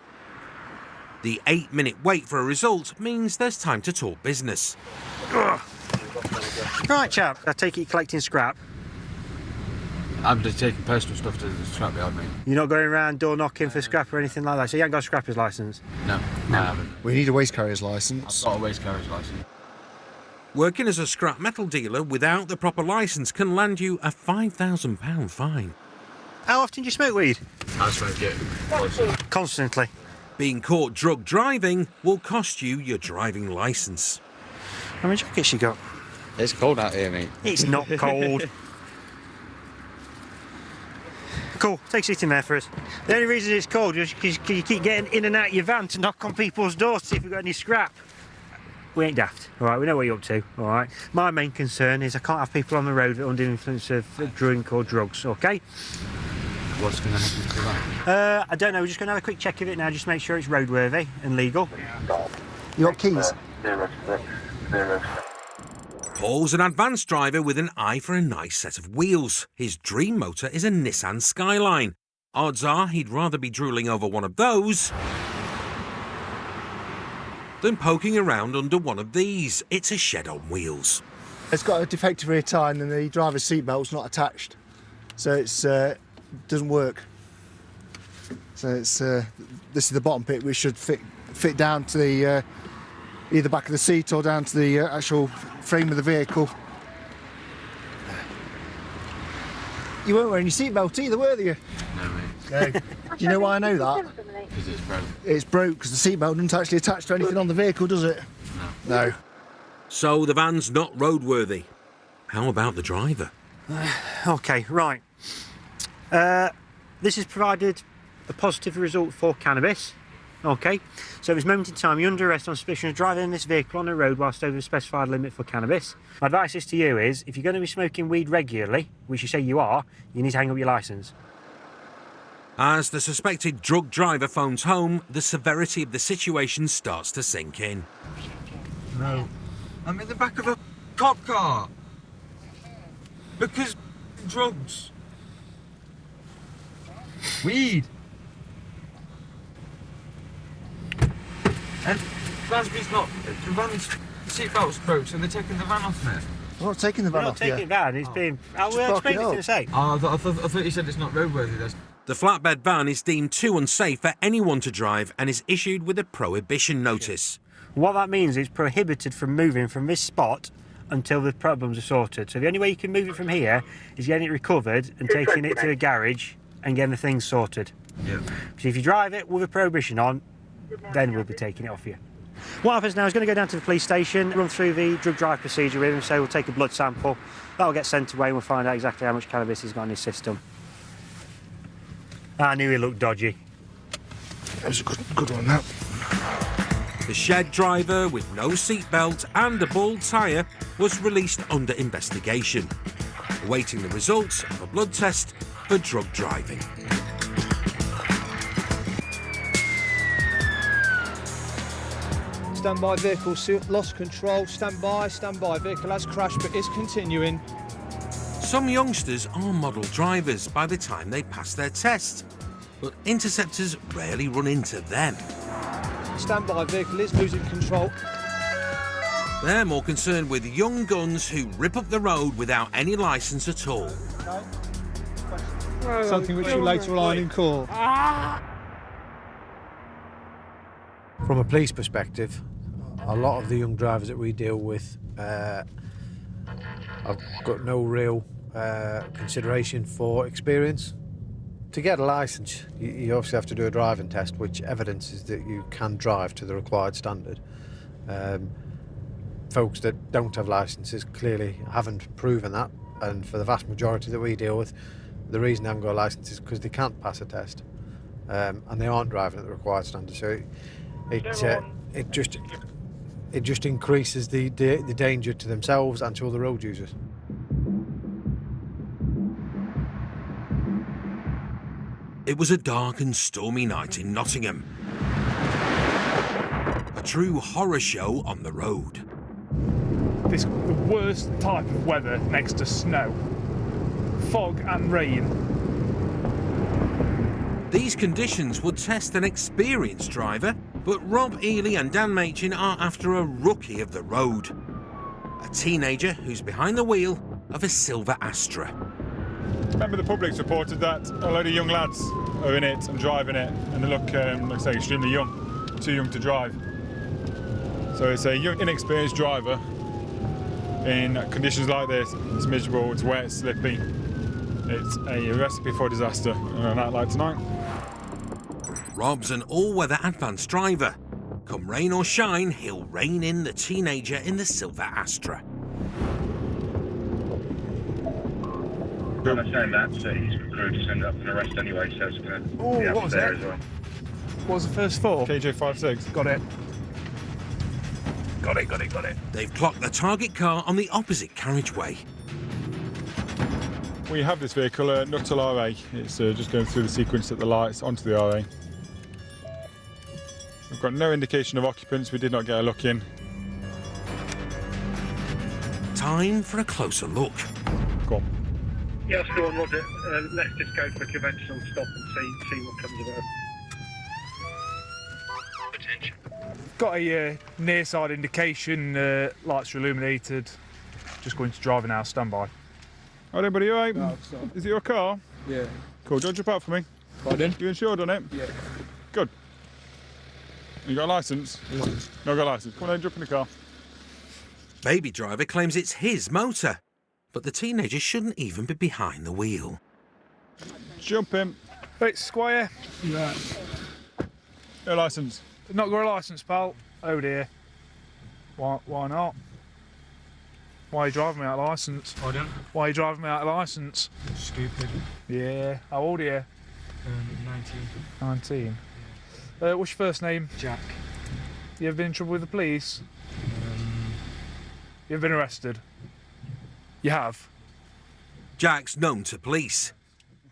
The 8-minute wait for a result means there's time to talk business. Right, chap, I take it you're collecting scrap. I'm just taking personal stuff to the scrap yard, mate. You're not going around door knocking for scrap or anything like that, so you ain't got a scrapper's licence? No, I haven't. We need a waste carrier's licence. I've got a waste carrier's licence. Working as a scrap metal dealer without the proper licence can land you a £5,000 fine. How often do you smoke weed? I smoke it constantly. Being caught drug driving will cost you your driving licence. How many jackets you got? It's cold out here, mate. It's not cold. Cool, take a seat in there for us. The only reason it's cold is because you keep getting in and out of your van to knock on people's doors to see if we've got any scrap. We ain't daft, all right? We know what you're up to, all right? My main concern is I can't have people on the road under the influence of drink or drugs, okay? What's going to happen to that? I don't know, we're just going to have a quick check of it now, just make sure it's roadworthy and legal. You got keys? Paul's an advanced driver with an eye for a nice set of wheels. His dream motor is a Nissan Skyline. Odds are he'd rather be drooling over one of those than poking around under one of these. It's a shed on wheels. It's got a defective rear tyre and the driver's seatbelt's not attached, so it's doesn't work. So it's this is the bottom bit which should fit down to the either back of the seat or down to the actual frame of the vehicle. You weren't wearing your seatbelt either, were you? No, mate. No. Do you know why I know that? Because it's broke. It's broke because the seatbelt doesn't actually attach to anything on the vehicle, does it? No. So the van's not roadworthy. How about the driver? Okay, right. This has provided a positive result for cannabis. Okay, so at this moment in time, you're under arrest on suspicion of driving this vehicle on the road whilst over the specified limit for cannabis. My advice is to you is, if you're going to be smoking weed regularly, which you say you are, you need to hang up your licence. As the suspected drug driver phones home, the severity of the situation starts to sink in. No. I'm in the back of a cop car. Because drugs. Weed. And Raspberry's not. The van's seatbelt's broke, so they're taking the van off me. I'm not taking the van off you. Taking the van, it's been. I'll Just explain park what it it's going to say. Oh, I thought you said it's not roadworthy. The flatbed van is deemed too unsafe for anyone to drive and is issued with a prohibition notice. What that means is prohibited from moving from this spot until the problems are sorted. So the only way you can move it from here is getting it recovered and taking it to a garage and getting the things sorted. Yeah. So if you drive it with a prohibition on, then we'll be taking it off you. What happens now is going to go down to the police station, run through the drug drive procedure with him, so we'll take a blood sample. That'll get sent away and we'll find out exactly how much cannabis he's got in his system. I knew he looked dodgy. That was a good one, that. The shed driver, with no seatbelt and a bald tyre, was released under investigation, awaiting the results of a blood test for drug driving. Standby vehicle, lost control, standby, vehicle has crashed but is continuing. Some youngsters are model drivers by the time they pass their test, but interceptors rarely run into them. Standby vehicle is losing control. They're more concerned with young guns who rip up the road without any licence at all. Something which will later rely in court. From a police perspective, a lot of the young drivers that we deal with have got no real consideration for experience. To get a licence, you obviously have to do a driving test, which evidences that you can drive to the required standard. Folks that don't have licences clearly haven't proven that, and for the vast majority that we deal with, the reason they haven't got a licence is because they can't pass a test, and they aren't driving at the required standard. So it just increases the danger to themselves and to other road users. It was a dark and stormy night in Nottingham. A true horror show on the road. This is the worst type of weather next to snow. Fog and rain. These conditions would test an experienced driver, but Rob Ely and Dan Machin are after a rookie of the road. A teenager who's behind the wheel of a silver Astra. Remember, the public's reported that a load of young lads are in it and driving it, and they look, like I say, extremely young, too young to drive. So it's a young, inexperienced driver in conditions like this. It's miserable, it's wet, it's slippy. It's a recipe for disaster on a night like tonight. Rob's an all-weather advanced driver. Come rain or shine, he'll rein in the teenager in the silver Astra. I'm not saying that, so he's crew to send up an arrest anyway, so it's going to be up there as well. What was the first four? KJ56. Got it. Got it. They've clocked the target car on the opposite carriageway. We have this vehicle, Nuttall RA. It's just going through the sequence at the lights onto the RA. We've got no indication of occupants. We did not get a look in. Time for a closer look. Go on. Yeah, let's go on, Roger. Let's just go for a conventional stop and see what comes of it. Attention. Got a near side indication, lights are illuminated. Just going to driving now, standby. Alright, buddy, you alright? No, is it your car? Yeah. Cool, do you want to jump out for me? Pardon? You insured on it? Yeah. Good. You got a licence? No. No, got a licence. Come on then, jump in the car. Baby driver claims it's his motor, but the teenager shouldn't even be behind the wheel. Jump in. Right, Squire. Yeah. No licence. Not got a licence, pal. Oh dear. Why not? Why are you driving me out of licence? Pardon? Why are you driving me out of licence? Stupid. Yeah. How old are you? 19. 19. Yeah. What's your first name? Jack. You ever been in trouble with the police? You ever been arrested? You have? Jack's known to police,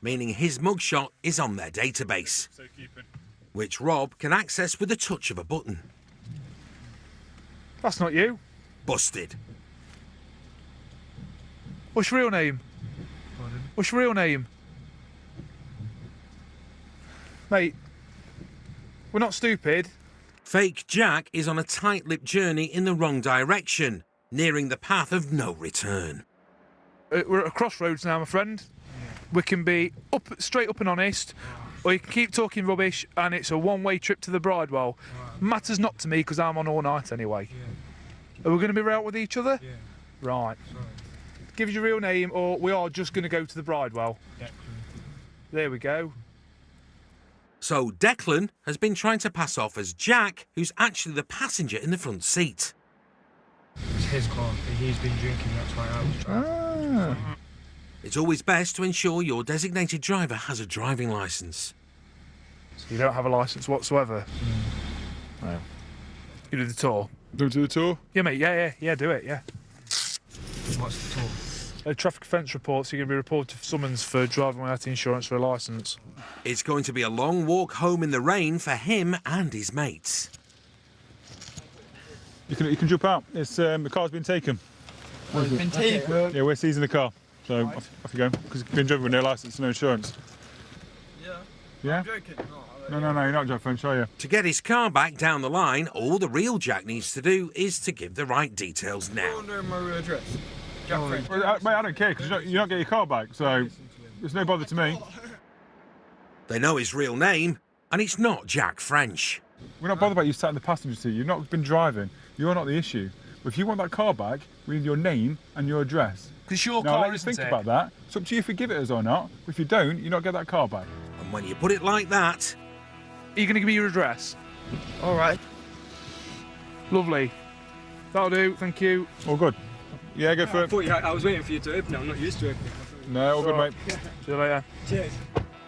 meaning his mugshot is on their database, which Rob can access with the touch of a button. That's not you. Busted. What's your real name? Pardon? What's your real name? Mate, we're not stupid. Fake Jack is on a tight-lipped journey in the wrong direction, nearing the path of no return. We're at a crossroads now, my friend. We can be straight up and honest, or you can keep talking rubbish and it's a one-way trip to the Bridewell. Matters not to me because I'm on all night anyway. Are we going to be out with each other? Yeah. Right. Give us your real name or we are just going to go to the Bridewell. Declan. There we go. So Declan has been trying to pass off as Jack, who's actually the passenger in the front seat. It's his car. He's been drinking, that's why I was driving. It's always best to ensure your designated driver has a driving licence. So you don't have a licence whatsoever? No. You do the tour? Do the tour? Yeah, mate, yeah, do it, yeah. What's the tour? A traffic offence report, so you're going to be reported for summons for driving without insurance for a licence. It's going to be a long walk home in the rain for him and his mates. You can jump out. It's the car's been taken. It's been taken? Yeah, we're seizing the car. So off you go, because it's been driven with no licence and no insurance. Yeah. Yeah? I'm joking. No, you're not joking, are you? To get his car back down the line, all the real Jack needs to do is to give the right details now. Under my address. Jack French. Well, mate, I don't care, because you don't get your car back, so it's no bother to me. They know his real name, and it's not Jack French. We're not bothered about you sat in the passenger seat. You've not been driving. You're not the issue. If you want that car back, we need your name and your address. It's your now, car, let you isn't think it? about that. It's up to you if you give it us or not. If you don't, you not get that car back. And when you put it like that... Are you going to give me your address? All right. Lovely. That'll do, thank you. All good. Yeah, go for it. I was waiting for you to open it. I'm not used to it. No, all good, mate. See you later. Cheers.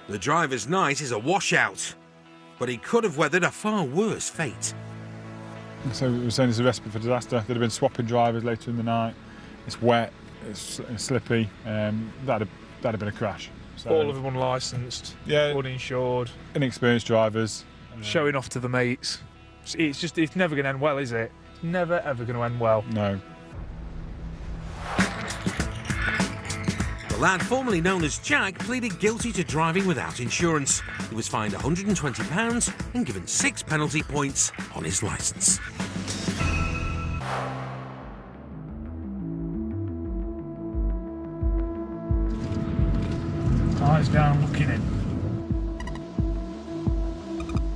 The driver's night is a washout, but he could have weathered a far worse fate. So we were saying there's a recipe for disaster. There'd have been swapping drivers later in the night. It's wet, it's slippy. That'd have been a crash. So, all of them unlicensed, yeah, uninsured, inexperienced drivers, showing off to the mates. It's never going to end well, is it? It's never ever going to end well. No. The lad formerly known as Jack pleaded guilty to driving without insurance. He was fined £120 and given 6 penalty points on his licence. eyes down, looking in.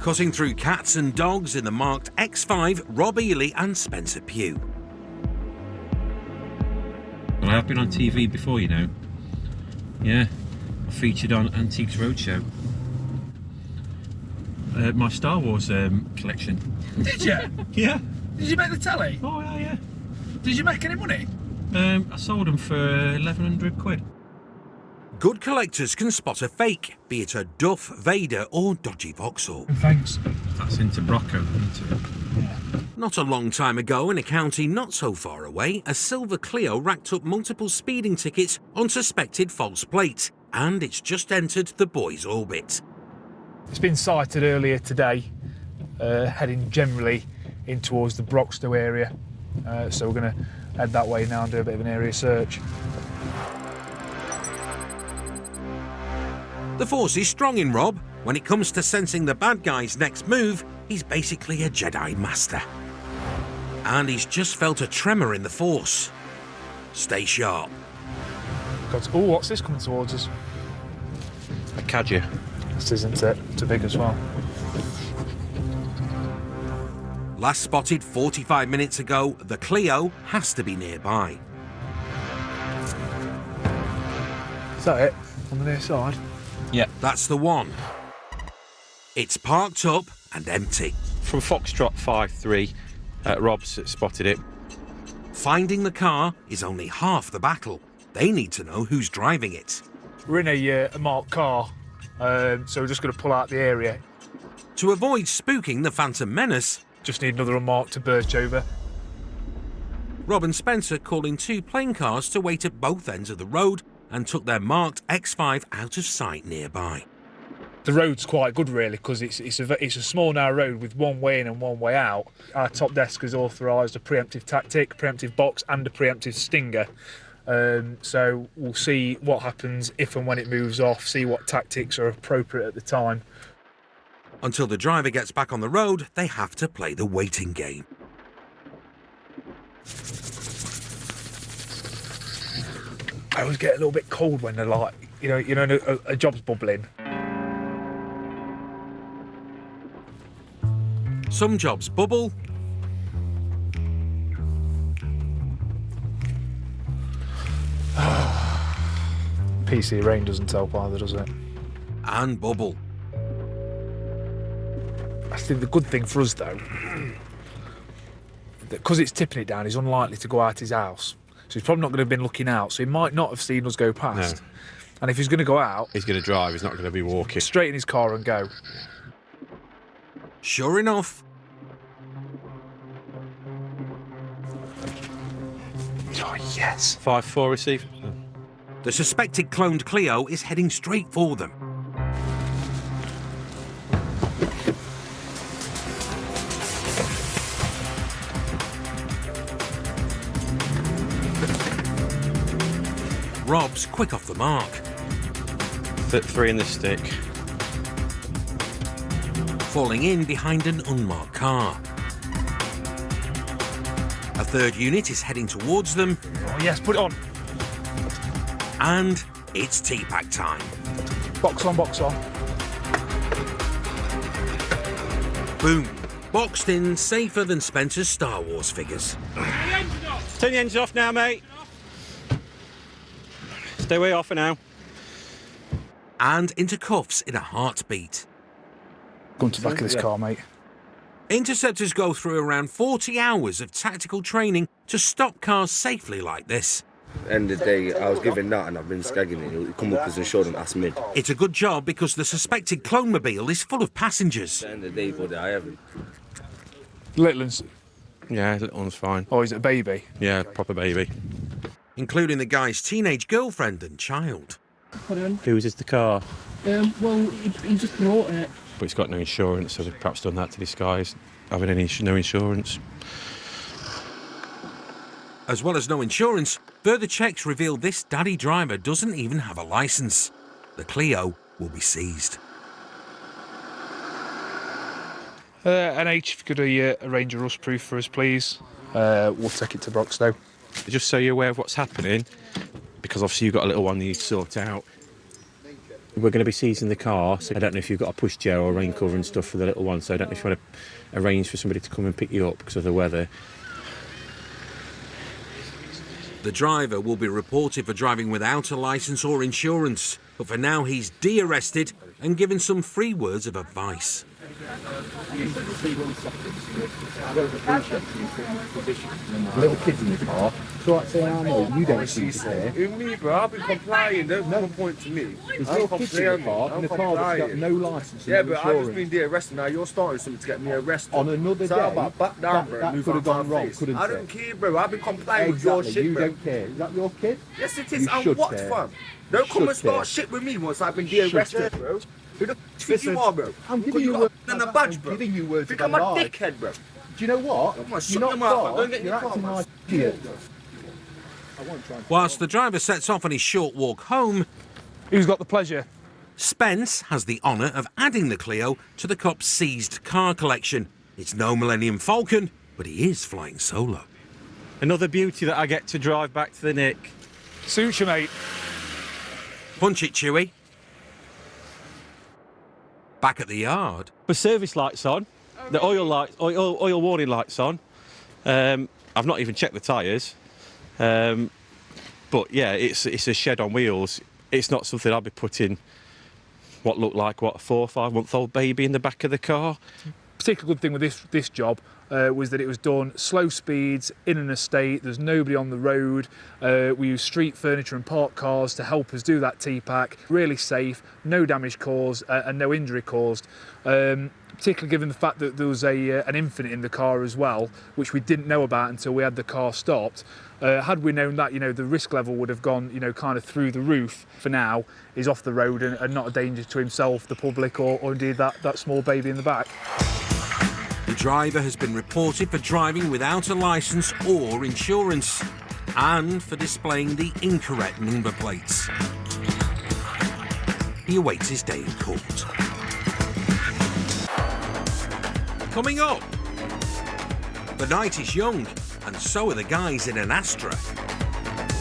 Cutting through cats and dogs in the marked X5, Rob Ely and Spencer Pugh. Well, I have been on TV before, you know. Yeah, I featured on Antiques Roadshow. My Star Wars collection. Did you? Yeah. Did you make the telly? Oh, yeah. Did you make any money? I sold them for 1,100 quid. Good collectors can spot a fake, be it a Duff, Vader or dodgy Vauxhall. Thanks. That's into Brocco, isn't it? Not a long time ago, in a county not so far away, a silver Clio racked up multiple speeding tickets on suspected false plates, and it's just entered the boys' orbit. It's been sighted earlier today, heading generally in towards the Broxtow area. So we're going to head that way now and do a bit of an area search. The force is strong in Rob. When it comes to sensing the bad guy's next move, he's basically a Jedi Master. And he's just felt a tremor in the force. Stay sharp. Oh, what's this coming towards us? A Cadger. This isn't it. Too big as well. Last spotted 45 minutes ago, the Clio has to be nearby. Is that it? On the near side? Yeah. That's the one. It's parked up and empty. From Foxtrot 5-3, Rob's spotted it. Finding the car is only half the battle. They need to know who's driving it. We're in a marked car, so we're just going to pull out the area. To avoid spooking the Phantom Menace, just need another unmarked to birch over. Rob and Spencer called in 2 plain cars to wait at both ends of the road and took their marked X5 out of sight nearby. The road's quite good really, because it's a small narrow road with one way in and one way out. Our top desk has authorised a preemptive tactic, preemptive box and a preemptive stinger. So we'll see what happens if and when it moves off, see what tactics are appropriate at the time. Until the driver gets back on the road, they have to play the waiting game. I always get a little bit cold when they're like, you know, a job's bubbling. Some jobs bubble. PC rain doesn't help either, does it? And bubble. I think the good thing for us though, because it's tipping it down, he's unlikely to go out his house. So he's probably not going to have been looking out, so he might not have seen us go past. No. And if he's going to go out... He's going to drive, he's not going to be walking. Straight in his car and go. Sure enough. Oh, yes. 5-4 receive. The suspected cloned Clio is heading straight for them. Rob's quick off the mark. 3 in the stick. Falling in behind an unmarked car. A third unit is heading towards them. Oh yes, put it on. And it's tea-pack time. Box on, box on. Boom. Boxed in, safer than Spencer's Star Wars figures. Turn the engine off now, mate. Stay way off for now. And into cuffs in a heartbeat. Go into the back of this car, mate. Interceptors go through around 40 hours of tactical training to stop cars safely like this. End of the day, I was given that and I've been skagging it. It'll come up as insured and that's mid. It's a good job because the suspected clone mobile is full of passengers. End of the day, buddy, I haven't. Little one's... Yeah, little one's fine. Oh, is it a baby? Yeah, proper baby. Including the guy's teenage girlfriend and child. Whose is the car? Well, he just brought it. But it's got no insurance, so they've perhaps done that to disguise having no insurance. As well as no insurance, further checks reveal this daddy driver doesn't even have a licence. The Clio will be seized. NH, if you could arrange a rust proof for us, please. We'll take it to Broxtow. Just so you're aware of what's happening, because obviously you've got a little one you need to sort out. We're going to be seizing the car, so I don't know if you've got a pushchair or rain cover and stuff for the little one, so I don't know if you want to arrange for somebody to come and pick you up because of the weather. The driver will be reported for driving without a licence or insurance, but for now he's de-arrested and given some free words of advice. Little kids in the car. So I say, you don't see there. With me, bro, I've been complying. Don't come and point to me. There's little kids in the car, and the car that's got no licence. Yeah, but I've just been de-arrested. Now you're starting something to get me arrested. On another day, about back down, bro. that could have gone wrong, couldn't it? I don't care, bro. I've been complying with your shit, you bro. don't care. Is that your kid? Yes, it is. You And should what, care. fam? Don't You come and should start care. shit with me once I've been de-arrested, bro. Who the f Listen, you are, bro? I'm giving you got words. a badge, bro. I'm giving you words. Think of I'm a advice. dickhead, bro. Do you know what? Come on, shut You're not your mouth, man. far. Don't get in You're your car, acting man. like an idiot. Whilst the driver sets off on his short walk home, who's got the pleasure? Spence has the honour of adding the Clio to the cop's seized car collection. It's no Millennium Falcon, but he is flying solo. Another beauty that I get to drive back to the Nick. Suits you, mate. Punch it, Chewy. Back at the yard. The service lights on, the oil warning lights on. I've not even checked the tyres. But yeah, it's a shed on wheels. It's not something I'll be putting what looked like a 4 or 5 month old baby in the back of the car. Particular good thing with this job was that it was done slow speeds in an estate. There's nobody on the road. We use street furniture and parked cars to help us do that T-pack. Really safe, no damage caused and no injury caused. Particularly given the fact that there was an infant in the car as well, which we didn't know about until we had the car stopped. Had we known that, the risk level would have gone, kind of through the roof. For now, he's off the road and not a danger to himself, the public, or indeed that small baby in the back. The driver has been reported for driving without a licence or insurance and for displaying the incorrect number plates. He awaits his day in court. Coming up, the night is young, and so are the guys in an Astra.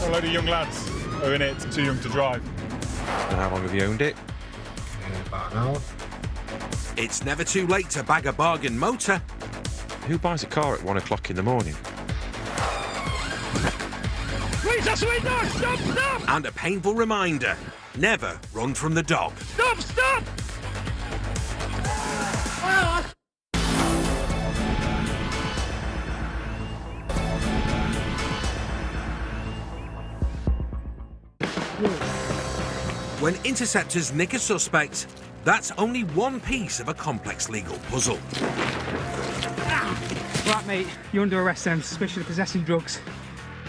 A load of young lads are in it, too young to drive. And how long have you owned it? About an hour. It's never too late to bag a bargain motor. Who buys a car at 1 o'clock in the morning? Please, that's the way, no, stop! And a painful reminder, never run from the dog. Stop! When interceptors nick a suspect, that's only one piece of a complex legal puzzle. Right, mate, you're under arrest then, suspicion of possessing drugs.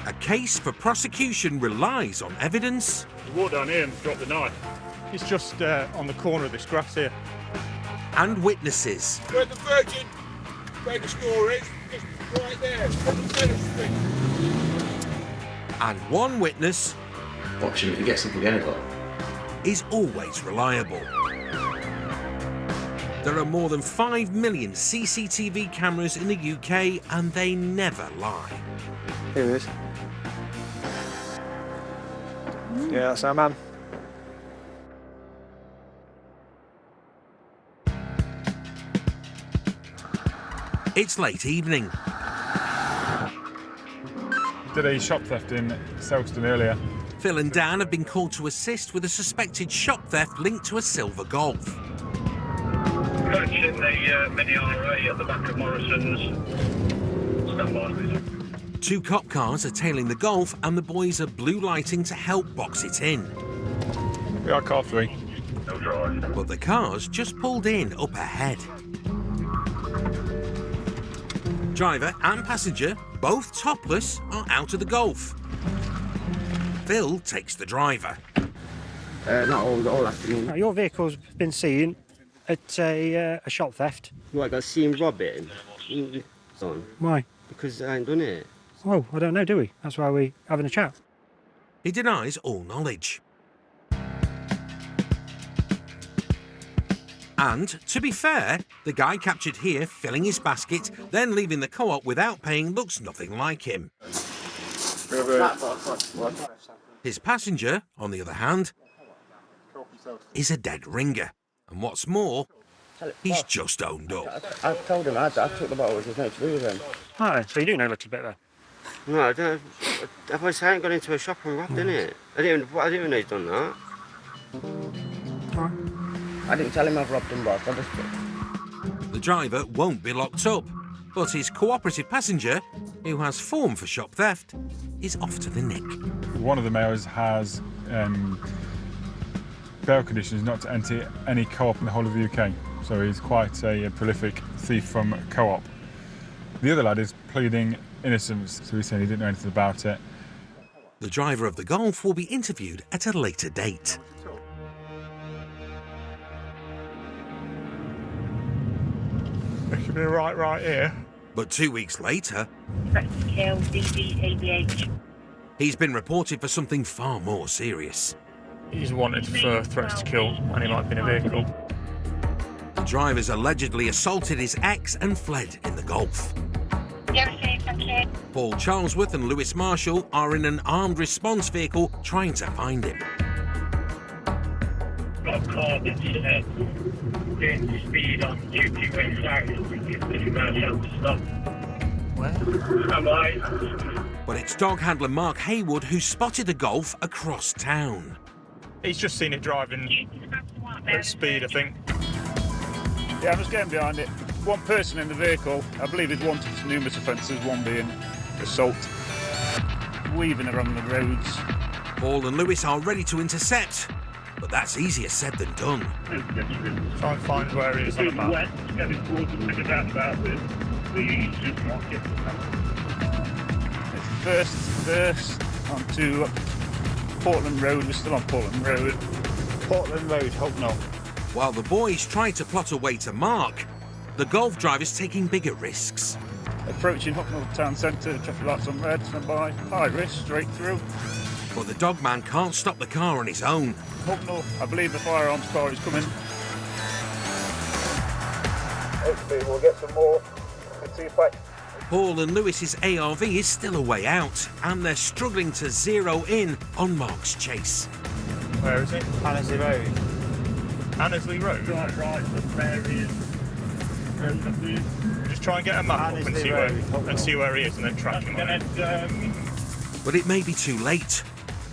A case for prosecution relies on evidence. He walked down here and dropped the knife. It's just on the corner of this grass here. And witnesses. Where the Virgin Mega Store is, it's right there, on the Taylor Street. And one witness. Watch him if he gets up again, Is always reliable. There are more than 5 million CCTV cameras in the UK and they never lie. Here it is. Yeah, that's our man. It's late evening. Did a shop theft in Folkestone earlier. Phil and Dan have been called to assist with a suspected shop theft linked to a silver Golf. Catching the Mini RA at the back of Morrison's. Stand by, please. 2 cop cars are tailing the Golf and the boys are blue lighting to help box it in. We are car 3. No drive. But the cars just pulled in up ahead. Driver and passenger, both topless, are out of the Golf. Phil takes the driver. Not all afternoon. Your vehicle's been seen at a shop theft. What, I got seen rob it? Why? Because I ain't done it. Oh, I don't know, do we? That's why we're having a chat. He denies all knowledge. And, to be fair, the guy captured here filling his basket, then leaving the co-op without paying looks nothing like him. His passenger, on the other hand, is a dead ringer. And what's more, he's just owned up. I told him I took the bottle, there's nothing to do with him. Oh, so you do know a little bit there? No, I don't. I ain't gone into a shop and robbed, innit? I didn't even know he's done that. I didn't tell him I've robbed him, boss. The driver won't be locked up, but his cooperative passenger, who has form for shop theft, is off to the nick. One of the mayors has bail conditions not to enter any co-op in the whole of the UK, so he's quite a prolific thief from co-op. The other lad is pleading innocence, so he's saying he didn't know anything about it. The driver of the Golf will be interviewed at a later date. There should be a right here. But 2 weeks later, Kill, DD, he's been reported for something far more serious. He's wanted for threats to kill, and he might be in a vehicle. The driver's allegedly assaulted his ex and fled in the Golf. Paul Charlesworth and Lewis Marshall are in an armed response vehicle trying to find him. Got a car that's getting speed on 2 ways south. It's about to stop. Where? Am I? But it's dog handler Mark Haywood who spotted the Golf across town. He's just seen it driving at speed, I think. Yeah, I'm just getting behind it. One person in the vehicle, I believe, is wanted for numerous offences, one being assault. Weaving around the roads. Paul and Lewis are ready to intercept, but that's easier said than done. Try and find where he is on the map. Getting towards the roundabout with the supermarket. First onto Portland Road. We're still on Portland Road. Portland Road, hope not. While the boys try to plot a way to Mark, the Golf driver's taking bigger risks. Approaching Hucknall Town Centre, traffic lights on red, stand by. High risk, straight through. But the dog man can't stop the car on his own. Hucknall, I believe the firearms car is coming. Hopefully we'll get some more. Let's see if Paul and Lewis's ARV is still a way out, and they're struggling to zero in on Mark's chase. Where is it? Annesley Road. Annesley Road? Right, there he is. Just try and get a map up and see where he is, and then track him. But it may be too late.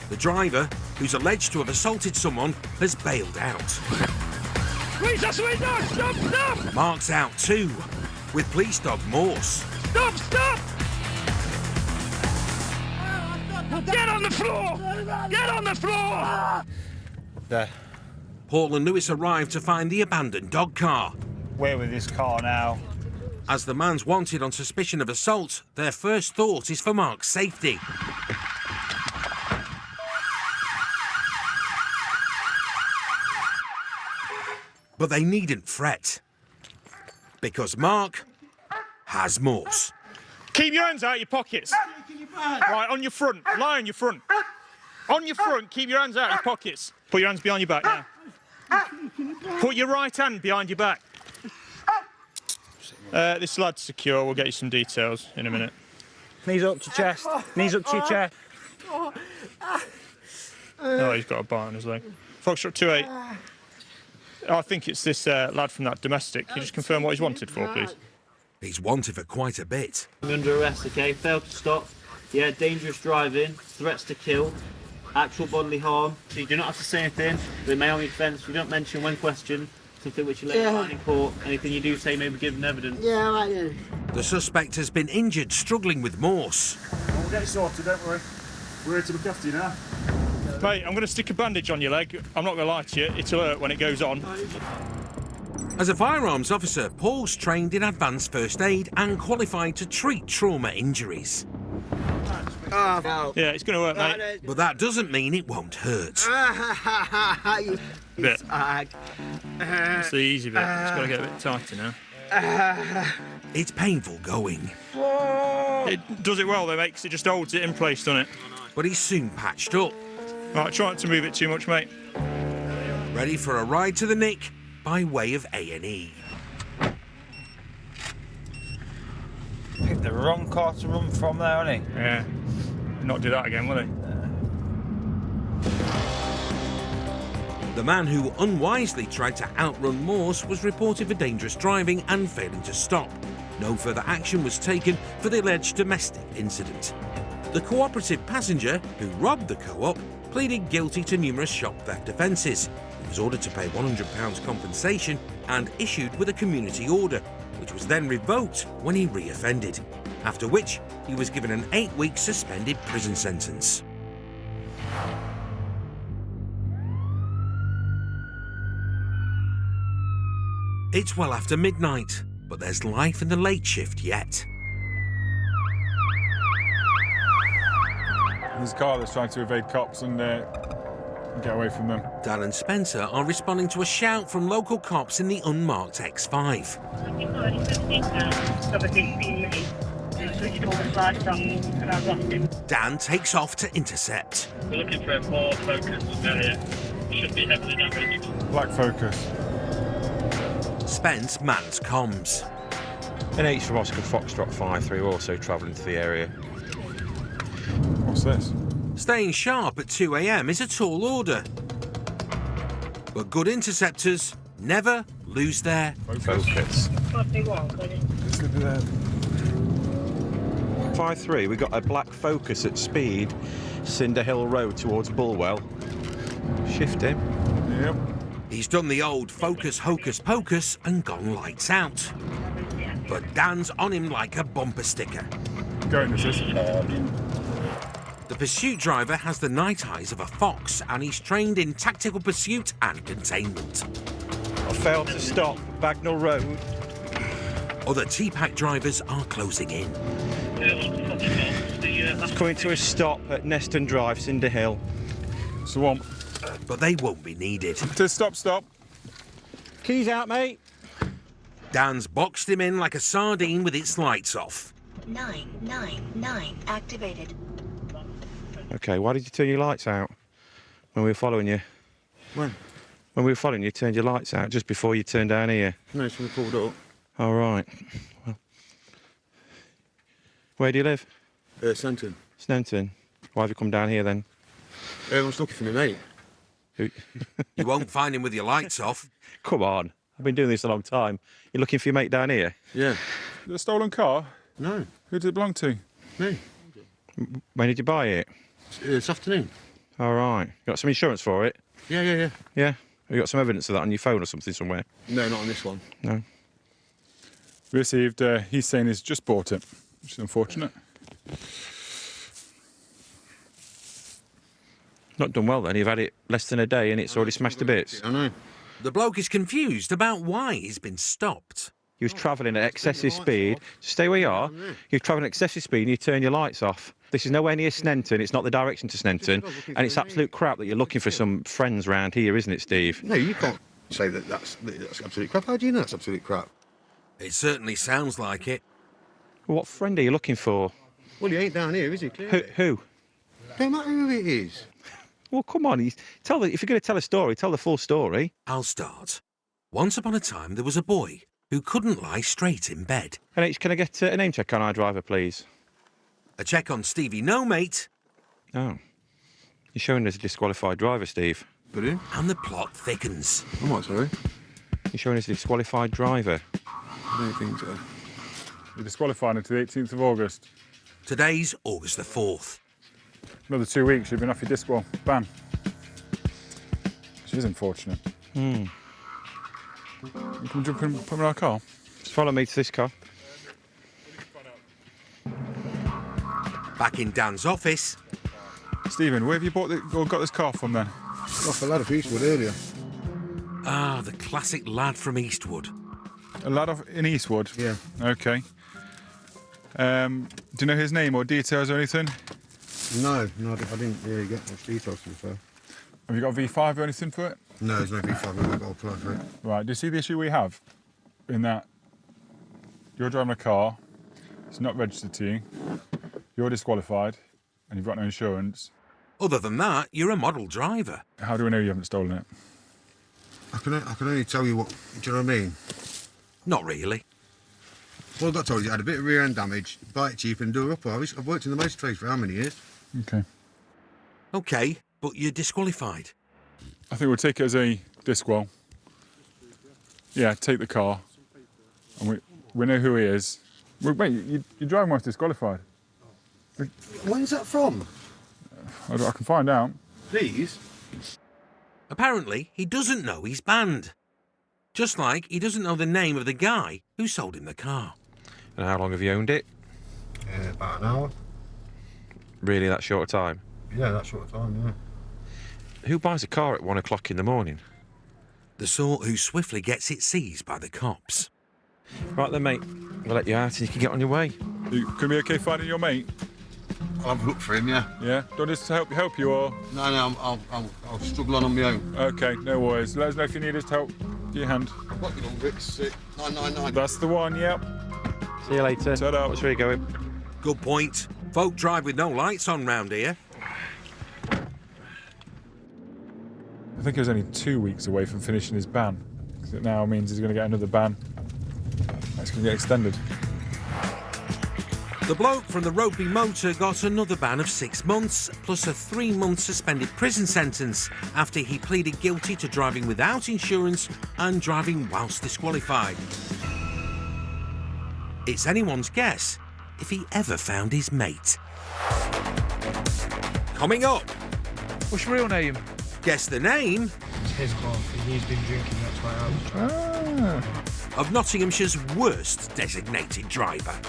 The driver, who's alleged to have assaulted someone, has bailed out. Wait, that's the way down! Stop! Mark's out too, with police dog Morse. Stop! Get on the floor! Get on the floor! There. Paul and Lewis arrive to find the abandoned dog car. We're with this car now. As the man's wanted on suspicion of assault, their first thought is for Mark's safety. But they needn't fret, because Mark has Morse. Keep your hands out of your pockets. Right, on your front. Lie on your front. On your front, keep your hands out of your pockets. Put your hands behind your back now. Put your right hand behind your back. This lad's secure. We'll get you some details in a minute. Knees up to chest. Knees up to your chest. Oh, he's got a bite on his leg. Foxtrot 28. I think it's this lad from that domestic. Can you just confirm what he's wanted for, please? He's wanted for quite a bit. I'm under arrest, okay? Failed to stop. Yeah, dangerous driving, threats to kill, actual bodily harm. So you do not have to say anything. They may on your defence. You don't mention when questioned. Something which you later find in court. Anything you do say may be given evidence. Yeah, right then. The suspect has been injured, struggling with Morse. We'll get it sorted, don't worry. We're here to look after you now. Mate, I'm going to stick a bandage on your leg. I'm not going to lie to you. It'll hurt when it goes on. As a firearms officer, Paul's trained in advanced first aid and qualified to treat trauma injuries. Oh, yeah, it's going to hurt, mate. But that doesn't mean it won't hurt. Bit. It's the easy bit. It's got to get a bit tighter now. It's painful going. It does it well, though, mate, because it just holds it in place, doesn't it? But he's soon patched up. Right, try not to move it too much, mate. Ready for a ride to the Nick by way of A&E. Picked the wrong car to run from there, hasn't he? Yeah. Not do that again, will he? The man who unwisely tried to outrun Morse was reported for dangerous driving and failing to stop. No further action was taken for the alleged domestic incident. The cooperative passenger, who robbed the co-op, pleaded guilty to numerous shop theft offences. He was ordered to pay £100 compensation and issued with a community order, which was then revoked when he re-offended, after which he was given an 8-week suspended prison sentence. It's well after midnight, but there's life in the late shift yet. There's a car that's trying to evade cops and get away from them. Dan and Spencer are responding to a shout from local cops in the unmarked X5. Dan takes off to intercept. We're looking for a more focused area. Should be heavily damaged. Black Focus. Spence mans comms. An H from Oscar Foxtrot 5-3 also travelling to the area. What's this? Staying sharp at 2 a.m. is a tall order. But good interceptors never lose their focus. 5-3, we got a Black Focus at speed, Cinder Hill Road towards Bulwell. Shift him. Yep. He's done the old focus hocus pocus and gone lights out. But Dan's on him like a bumper sticker. Going this is. The pursuit driver has the night eyes of a fox and he's trained in tactical pursuit and containment. I failed to stop, Bagnall Road. Other T-Pack drivers are closing in. It's coming to a stop at Neston Drive, Cinder Hill. Swamp. But they won't be needed. To stop. Keys out, mate. Dan's boxed him in like a sardine with its lights off. 999 activated. Okay, why did you turn your lights out when we were following you? When? When we were following you, turned your lights out just before you turned down here. No, so we pulled up. All right. Well, where do you live? Snenton. Snenton. Why have you come down here then? I was looking for my mate. You won't find him with your lights off. Come on, I've been doing this a long time. You're looking for your mate down here? Yeah. Is it a stolen car? No. Who did it belong to? Me. When did you buy it? This afternoon. All right. You got some insurance for it? Yeah. Yeah? Have you got some evidence of that on your phone or something somewhere? No, not on this one. No. We received, he's saying he's just bought it, which is unfortunate. Not done well then. You've had it less than a day and it's already smashed to bits. I know. The bloke is confused about why he's been stopped. You was travelling at excessive speed. Stay where you are. You're travelling at excessive speed and you turn your lights off. This is nowhere near Snenton. It's not the direction to Snenton. And it's absolute crap that you're looking for some friends round here, isn't it, Steve? No, you can't say that's absolute crap. How do you know that's absolute crap? It certainly sounds like it. What friend are you looking for? Well, he ain't down here, is he? Clearly. Who? Don't matter who it is. Well, come on. If you're going to tell a story, tell the full story. I'll start. Once upon a time, there was a boy who couldn't lie straight in bed. NH, can I get a name check on our driver, please? A check on Stevie No Mate. Oh. You're showing us a disqualified driver, Steve. Brilliant. And the plot thickens. I'm what, sorry? You're showing us a disqualified driver. I don't think so. You're disqualified until the 18th of August. Today's August the 4th. Another 2 weeks, you've been off your disqual ban. Which is unfortunate. You can jump in, put me in our car. Just follow me to this car. Back in Dan's office. Stephen, where have you got this car from then? Off a lad of Eastwood earlier. Ah, the classic lad from Eastwood. A lad in Eastwood? Yeah. Okay. Do you know his name or details or anything? No, I didn't really get much details to be fair. Have you got a V5 or anything for it? No, there's no V5, I've got to apply for it. Right, do you see the issue we have? In that you're driving a car, it's not registered to you, you're disqualified, and you've got no insurance. Other than that, you're a model driver. How do we know you haven't stolen it? I can only tell you what, do you know what I mean? Not really. Well, I got told you had a bit of rear end damage, buy it cheap and do it up. I've worked in the motor trade for how many years? Okay. Okay, but you're disqualified. I think we'll take it as a disqual. Yeah, take the car. And we know who he is. Wait, your driving wife's disqualified. When's that from? I can find out. Please? Apparently, he doesn't know he's banned. Just like he doesn't know the name of the guy who sold him the car. And how long have you owned it? About an hour. Really, that short a time? Yeah, that short of time, yeah. Who buys a car at 1 o'clock in the morning? The sort who swiftly gets it seized by the cops. Right then, mate. We'll let you out and you can get on your way. Can we be okay finding your mate? I'll have a look for him, yeah. Yeah? Do I just help you or...? No, I'll struggle on my own. OK, no worries. Let us know if you need us to help. Give your hand. I've got your number, it's 999. That's the one, yep. See you later. Ta-da. What's where you going? Good point. Folk drive with no lights on round here. I think he was only 2 weeks away from finishing his ban. Because it now means he's going to get another ban. That's going to get extended. The bloke from the Rugby Motor got another ban of 6 months, plus a 3-month suspended prison sentence after he pleaded guilty to driving without insurance and driving whilst disqualified. It's anyone's guess if he ever found his mate. Coming up. What's your real name? Guess the name. It's his coffee. He's been drinking, that's why I was trying. Of Nottinghamshire's worst designated driver.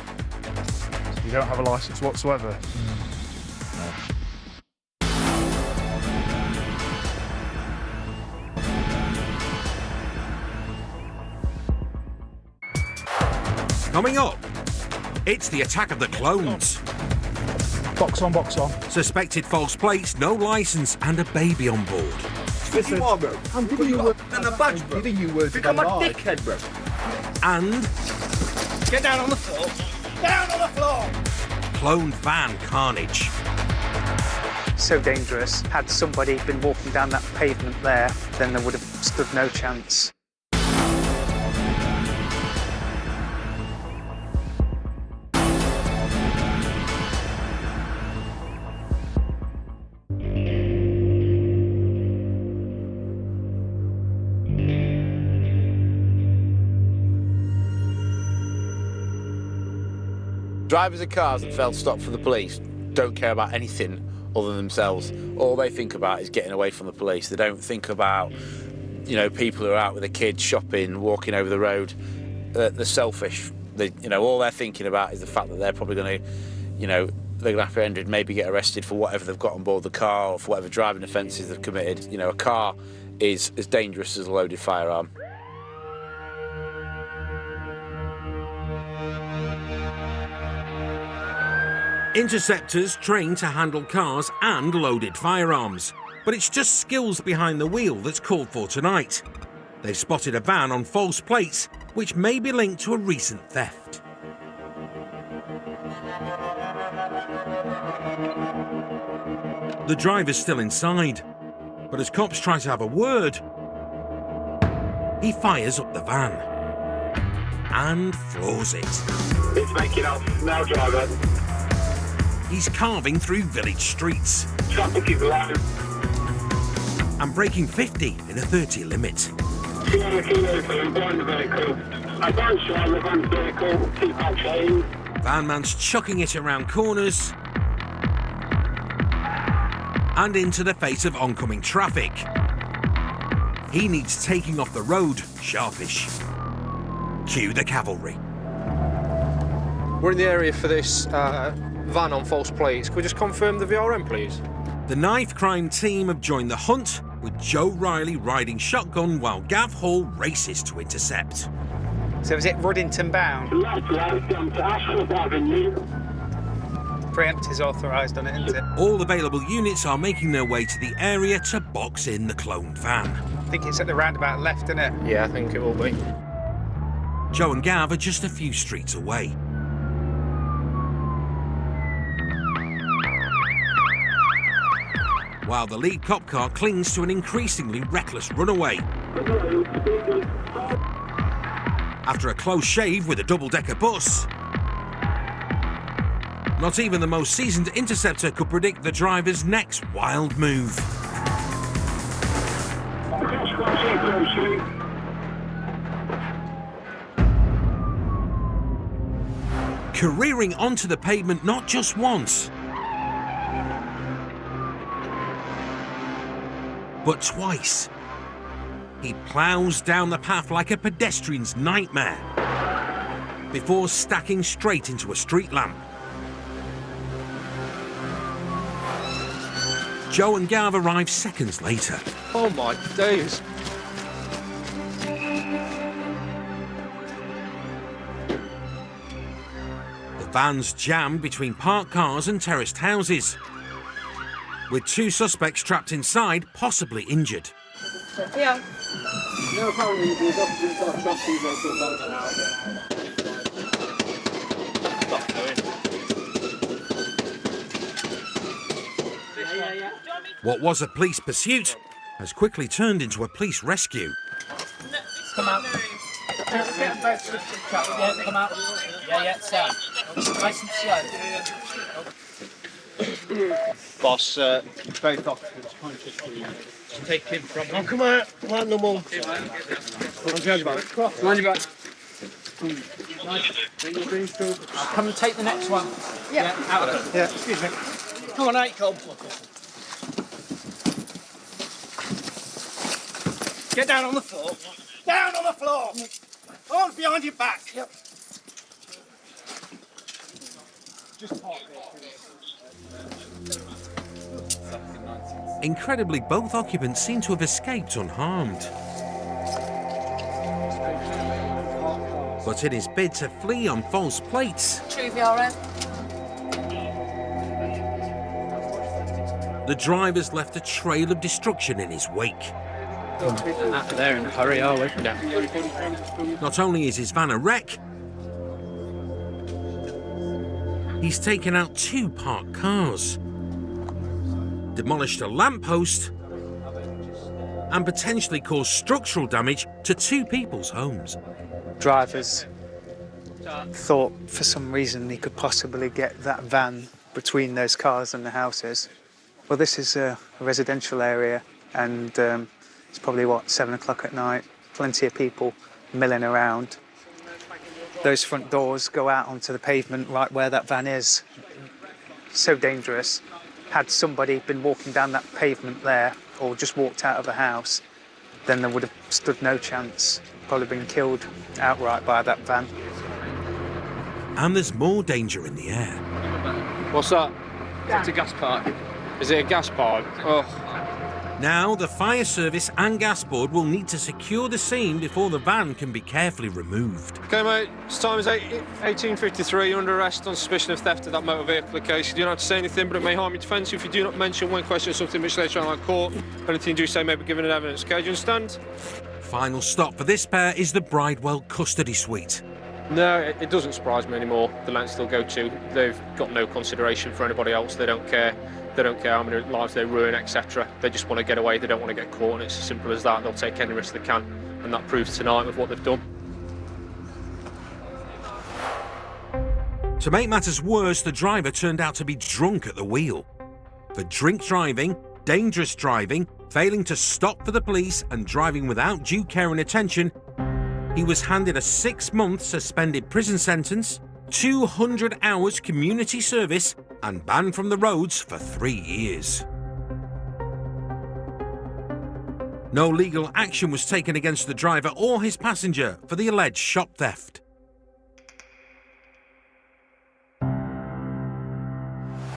You don't have a licence whatsoever? Coming up, it's the attack of the clones. Box on, box on. Suspected false plates, no licence and a baby on board. Listen, you are, bro. I'm giving you words and a badge, bro. I'm giving you words Become a dickhead, bro. And... Get down on the floor. Down on the floor! cloned van carnage. So dangerous. Had somebody been walking down that pavement there, then they would have stood no chance. Drivers of cars that fail to stop for the police don't care about anything other than themselves. All they think about is getting away from the police. They don't think about, you know, people who are out with their kids, shopping, walking over the road. They're selfish. All they're thinking about is the fact that they're probably going to, they're going to have to end and maybe get arrested for whatever they've got on board the car or for whatever driving offences they've committed. A car is as dangerous as a loaded firearm. Interceptors trained to handle cars and loaded firearms. But it's just skills behind the wheel that's called for tonight. They've spotted a van on false plates, which may be linked to a recent theft. The driver's still inside, but as cops try to have a word, he fires up the van and floors it. It's making up now, driver. He's carving through village streets. Traffic is low. And breaking 50 in a 30 limit. Sierra Kilo behind the vehicle. Advance driver of the vehicle, keep that chain. Van man's chucking it around corners and into the face of oncoming traffic. He needs taking off the road, sharpish. Cue the cavalry. We're in the area for this van on false plates. Could we just confirm the VRM, please? The knife crime team have joined the hunt, with Joe Riley riding shotgun while Gav Hall races to intercept. So is it Ruddington bound? Left, down to Ashford Avenue. Preempt is authorised on it, isn't it? All available units are making their way to the area to box in the cloned van. I think it's at the roundabout left, isn't it? Yeah, I think it will be. Joe and Gav are just a few streets away. While the lead cop car clings to an increasingly reckless runaway. After a close shave with a double-decker bus, not even the most seasoned interceptor could predict the driver's next wild move. Careering onto the pavement not just once, but twice. He ploughs down the path like a pedestrian's nightmare before stacking straight into a street lamp. Joe and Gav arrive seconds later. Oh my days. The van's jammed between parked cars and terraced houses, with 2 suspects trapped inside, possibly injured. Yeah. No, apparently the doctors got trapped these out. What was a police pursuit has quickly turned into a police rescue. Come out. Yeah, come out. Yeah, Sam. Nice and slow. Boss, both occupants conscious to take him from... Oh, come on, no more. Come and take the next one. Yeah, out of it. Yeah. Excuse me. Come on, out, Cole. Get down on the floor. Down on the floor. Arms behind your back. Yep. Just park there. Incredibly, both occupants seem to have escaped unharmed. But in his bid to flee on false plates, True VRM. the driver's left a trail of destruction in his wake. Out there in a hurry, are we? Not only is his van a wreck, he's taken out 2 parked cars, demolished a lamppost, and potentially caused structural damage to 2 people's homes. Drivers thought for some reason he could possibly get that van between those cars and the houses. Well, this is a residential area, and it's probably, 7 o'clock at night, plenty of people milling around. Those front doors go out onto the pavement right where that van is. So dangerous. Had somebody been walking down that pavement there, or just walked out of the house, then they would have stood no chance. Probably been killed outright by that van. And there's more danger in the air. What's that? It's a gas pipe. Is it a gas pipe? Oh. Now, the fire service and gas board will need to secure the scene before the van can be carefully removed. Okay, mate, it's time is 18:53. You're under arrest on suspicion of theft of that motor vehicle case. You don't have to say anything, but it may harm your defence if you do not mention when questioned something which later on in court. Anything you do say may be given in evidence. Okay, do you understand? Final stop for this pair is the Bridewell custody suite. No, it doesn't surprise me anymore, the lengths they'll go to. They've got no consideration for anybody else. They don't care. They don't care how many lives they ruin, etc. They just want to get away. They don't want to get caught, and it's as simple as that. They'll take any risk they can, and that proves tonight with what they've done. To make matters worse, the driver turned out to be drunk at the wheel. For drink driving, dangerous driving, failing to stop for the police, and driving without due care and attention, he was handed a 6-month suspended prison sentence, 200 hours community service, and banned from the roads for 3 years. No legal action was taken against the driver or his passenger for the alleged shop theft.